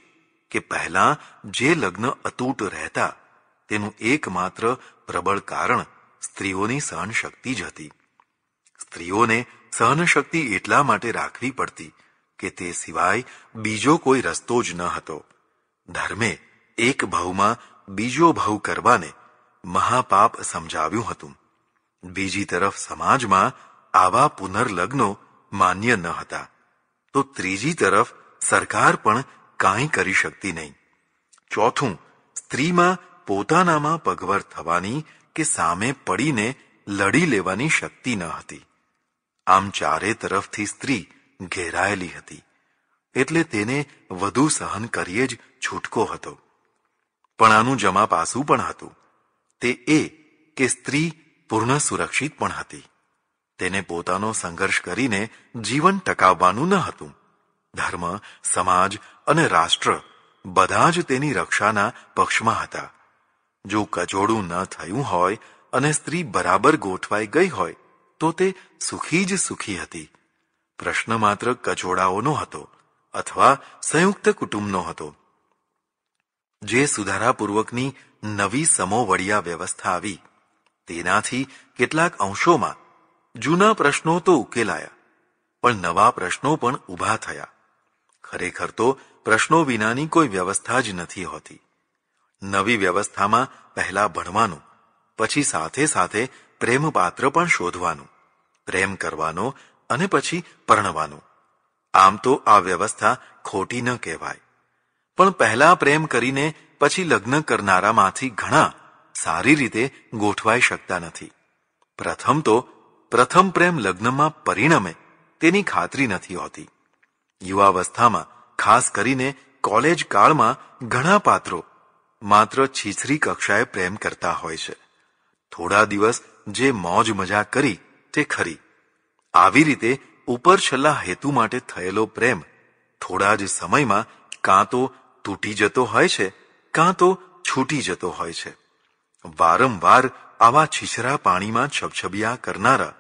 કે પહેલાં જે લગ્ન અતૂટ રહેતા તેનું એકમાત્ર પ્રબળ કારણ સ્ત્રીઓની સહનશક્તિ જ હતી. સ્ત્રીઓને સહનશક્તિ એટલા માટે રાખવી પડતી કે તે સિવાય બીજો કોઈ રસ્તો જ ન હતો. ધર્મે એક ભાવમાં બીજો ભાવ કરવાને મહાપાપ સમજાવ્યું હતું. બીજી તરફ સમાજમાં આવા પુનર્લગ્નો માન્ય ન હતા, તો ત્રીજી તરફ સરકાર પણ કાંઈ કરી શકતી નહીં. ચોથું, સ્ત્રીમાં પોતાનામાં પગભર થવાની કે સામે પડીને લડી લેવાની શક્તિ ન હતી. આમ ચારે તરફથી સ્ત્રી ઘેરાયેલી હતી, એટલે તેને વધુ સહન કરીએ જ છૂટકો હતો. પણ આનું જમા પાસું પણ હતું. તે એ કે સ્ત્રી પૂર્ણ સુરક્ષિત પણ હતી. તેને પોતાનો સંઘર્ષ કરીને જીવન ટકાવવાનું ન હતું. ધર્મ, સમાજ અને રાષ્ટ્ર બધા જ તેની રક્ષાના પક્ષમાં હતા. જો કજોડું ન થયું હોય અને સ્ત્રી બરાબર ગોઠવાઈ ગઈ હોય તો તે સુખી જ સુખી હતી. પ્રશ્ન માત્ર કજોડાઓનો હતો અથવા સંયુક્ત કુટુંબનો હતો. જે સુધારાપૂર્વકની નવી સમોવડિયા વ્યવસ્થા આવી, તેનાથી કેટલાક અંશોમાં જૂના પ્રશ્નો તો ઉકેલાયા, પણ નવા પ્રશ્નો પણ ઊભા થયા. ખરેખર તો પ્રશ્નો વિનાની કોઈ વ્યવસ્થા જ નથી હોતી. નવી વ્યવસ્થામાં પહેલા ભણવાનું, પછી સાથે સાથે પ્રેમપાત્ર પણ શોધવાનું, પ્રેમ કરવાનો અને પછી પરણવાનું. આમ તો આ વ્યવસ્થા ખોટી ન કહેવાય, પણ પહેલા પ્રેમ કરીને પછી લગ્ન કરનારામાંથી ઘણા સારી રીતે ગોઠવાઈ શકતા નથી. પ્રથમ પ્રેમ લગ્નમાં પરિણમે તેની ખાતરી નથી હોતી. યુવાવસ્થામાં, ખાસ કરીને કોલેજ કાળમાં ઘણા પાત્રો માત્ર છીછરી કક્ષાએ પ્રેમ કરતા હોય છે. થોડા દિવસ જે મોજ મજા કરી તે ખરી. આવી રીતે ઉપર છેલ્લા હેતુ માટે થયેલો પ્રેમ થોડા જ સમયમાં કાં તો તૂટી જતો હોય છે, કાં તો છૂટી જતો હોય છે. વારંવાર આવા છીછરા પાણીમાં છબછબિયા કરનારા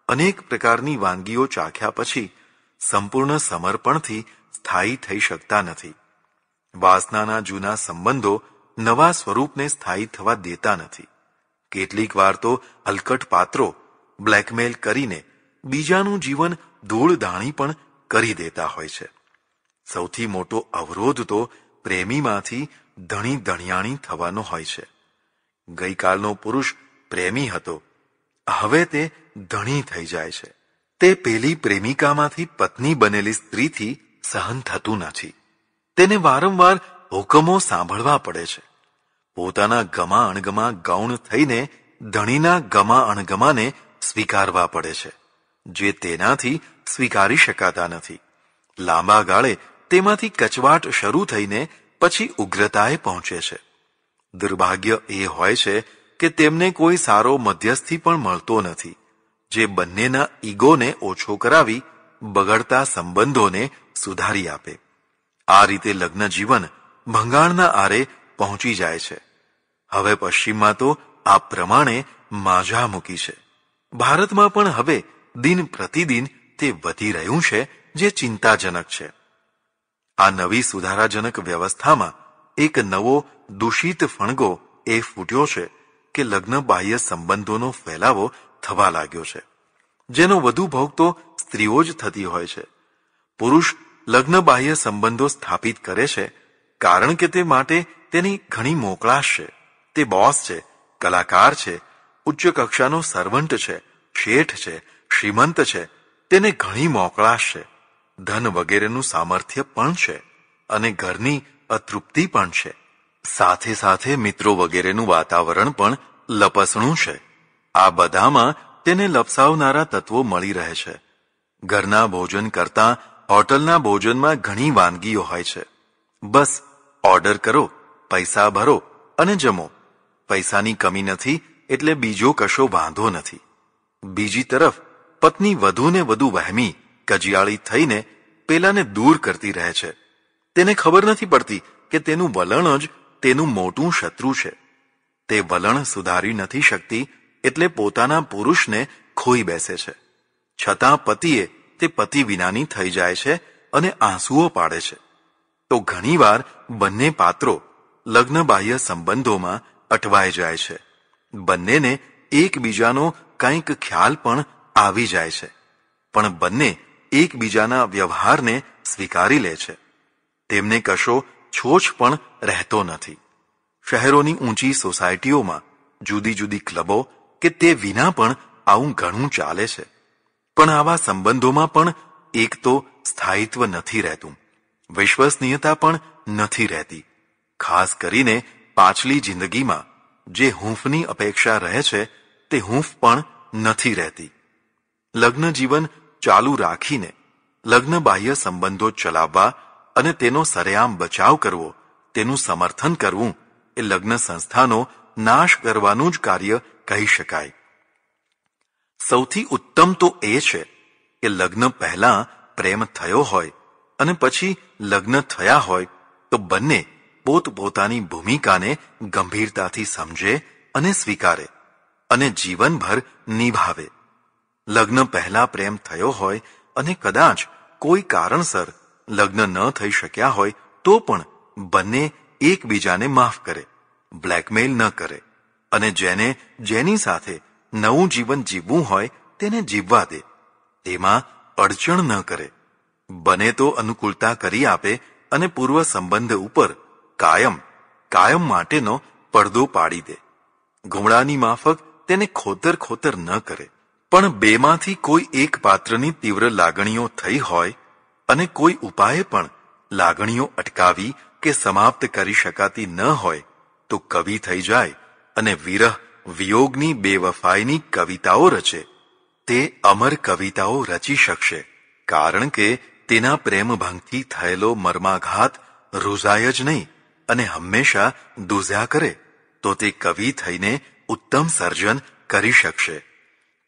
અનેક પ્રકારની વાનગીઓ ચાખ્યા પછી સંપૂર્ણ સમર્પણથી સ્થાયી થઈ શકતા નથી. વાસનાના જૂના સંબંધો નવા સ્વરૂપને સ્થાયી થવા દેતા નથી. કેટલીક વાર તો હલકટ પાત્રો બ્લેકમેલ કરીને બીજાનું જીવન ધૂળધાણી પણ કરી દેતા હોય છે. સૌથી મોટો અવરોધ તો પ્રેમીમાંથી ધણી ધણિયાણી થવાનો હોય છે. ગઈકાલનો પુરુષ પ્રેમી હતો, હવે તે ધણી થઈ જાય છે. તે પેલી પ્રેમિકામાંથી પત્ની બનેલી સ્ત્રીથી સહન થતું નથી. તેને વારંવાર હુકમો સાંભળવા પડે છે. પોતાના ગમા અણગમા ગૌણ થઈને ધણીના ગમા અણગમાને સ્વીકારવા પડે છે, જે તેનાથી સ્વીકારી શકાતા નથી. લાંબા ગાળે તેમાંથી કચવાટ શરૂ થઈને પછી ઉગ્રતાએ પહોંચે છે. દુર્ભાગ્ય એ હોય છે કે તેમને કોઈ સારો મધ્યસ્થી પણ મળતો નથી, જે બંનેના ઈગોને ઓછો કરાવી બગડતા સંબંધોને સુધારી આપે. આ રીતે લગ્ન જીવન ભંગાણના આરે પહોંચી જાય છે. હવે પશ્ચિમમાં તો આ પ્રમાણે માજા મૂકી છે. ભારતમાં પણ હવે દિન પ્રતિદિન તે વધી રહ્યું છે, જે ચિંતાજનક છે. આ નવી સુધારાજનક વ્યવસ્થામાં એક નવો દૂષિત ફણગો એ ફૂટ્યો છે કે લગ્ન બાહ્ય સંબંધોનો ફેલાવો થવા લાગ્યો છે, જેનો વધુ ભોગ તો સ્ત્રીઓ જ થતી હોય છે. પુરુષ લગ્ન બાહ્ય સંબંધો સ્થાપિત કરે છે કારણ કે તે માટે તેની ઘણી મોકળાશ છે. તે બોસ છે, કલાકાર છે, ઉચ્ચ કક્ષાનો સર્વન્ટ છે, શેઠ છે, શ્રીમંત છે. તેને ઘણી મોકળાશ છે, ધન વગેરેનું સામર્થ્ય પણ છે અને ઘરની અતૃપ્તિ પણ છે. સાથે સાથે મિત્રો વગેરેનું વાતાવરણ પણ લપસણું છે. આ બધામાં તેને લપસાવનારા તત્વો મળી રહે છે. ઘરના ભોજન કરતાં હોટલના ભોજનમાં ઘણી વાનગીઓ હોય છે. બસ ઓર્ડર કરો, પૈસા ભરો અને જમો. પૈસાની કમી નથી એટલે બીજો કશો વાંધો નથી. બીજી તરફ પત્ની વધુને વધુ વહેમી કજિયાળી થઈને પેલાને દૂર કરતી રહે છે. તેને ખબર નથી પડતી કે તેનું વલણ જ તેનું મોટું શત્રુ છે. તે વલણ સુધારી નથી શકતી એટલે પોતાના પુરુષને ખોઈ બેસે છે. છતાં પતિએ તે પતિ વિનાની થઈ જાય છે અને આંસુઓ પાડે છે. તો ઘણીવાર બંને પાત્રો લગ્ન બાહ્ય સંબંધોમાં અટવાઈ જાય છે. બંનેને એકબીજાનો કંઈક ખ્યાલ પણ આવી જાય છે, પણ બંને એકબીજાના વ્યવહારને સ્વીકારી લે છે. તેમને કશો છોછ પણ રહેતો નથી. શહેરોની ઊંચી સોસાયટીઓમાં જુદી જુદી ક્લબો કે તે વિના પણ આવું ઘણું ચાલે છે. પણ આવા સંબંધોમાં પણ એક તો સ્થાયિત્વ નથી રહેતું, વિશ્વસનીયતા પણ નથી રહેતી. ખાસ કરીને પાછલી જિંદગીમાં જે હૂંફની અપેક્ષા રહે છે તે હૂંફ પણ નથી રહેતી. લગ્ન જીવન ચાલુ રાખીને લગ્ન બાહ્ય સંબંધો ચલાવવા અને તેનો સરેઆમ બચાવ કરવો, તેનું સમર્થન કરવું એ લગ્ન સંસ્થાનો નાશ કરવાનું જ કાર્ય કહી શકાય. સૌથી ઉત્તમ તો એ છે કે લગ્ન પહેલા પ્રેમ થયો હોય અને પછી લગ્ન થયા હોય તો બંને પોતપોતાની ભૂમિકાને ગંભીરતાથી સમજે અને સ્વીકારે અને જીવનભર નિભાવે. લગ્ન પહેલા પ્રેમ થયો હોય અને કદાચ કોઈ કારણસર લગ્ન ન થઈ શક્યા હોય તો પણ બંને એકબીજાને માફ કરે, બ્લેકમેલ ન કરે અને જેને જેની સાથે નવું જીવન જીવવું હોય તેને જીવવા દે. તેમાં અડચણ ન કરે. બને તો અનુકૂળતા કરી આપે અને પૂર્વ સંબંધ ઉપર કાયમ માટેનો પડદો પાડી દે. ઘુમડાની માફક તેને ખોતર ન કરે. પણ બેમાંથી કોઈ એક પાત્રની તીવ્ર લાગણીઓ થઈ હોય અને કોઈ ઉપાયે પણ લાગણીઓ અટકાવી કે સમાપ્ત કરી શકાતી ન હોય તો કવિ થઈ જાય અને વિરહ વિયોગની બેવફાઈની કવિતાઓ રચે. તે અમર કવિતાઓ રચી શકશે, કારણ કે તેના પ્રેમભંગથી થયેલો મર્માઘાત રૂઝાય જ નહીં અને હંમેશા દૂઝ્યા કરે તો તે કવિ થઈને ઉત્તમ સર્જન કરી શકશે.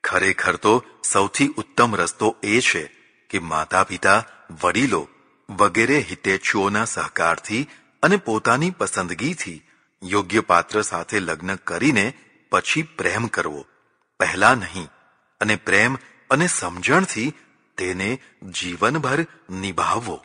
ખરેખર તો સૌથી ઉત્તમ રસ્તો એ છે કે માતા પિતા, વડીલો વગેરે હિતેચ્છુઓના સહકારથી અને પોતાની પસંદગીથી યોગ્ય પાત્ર સાથે લગ્ન કરીને પછી પ્રેમ કરવો, પહેલા નહીં. અને પ્રેમ અને સમજણથી તેને જીવનભર નિભાવવો.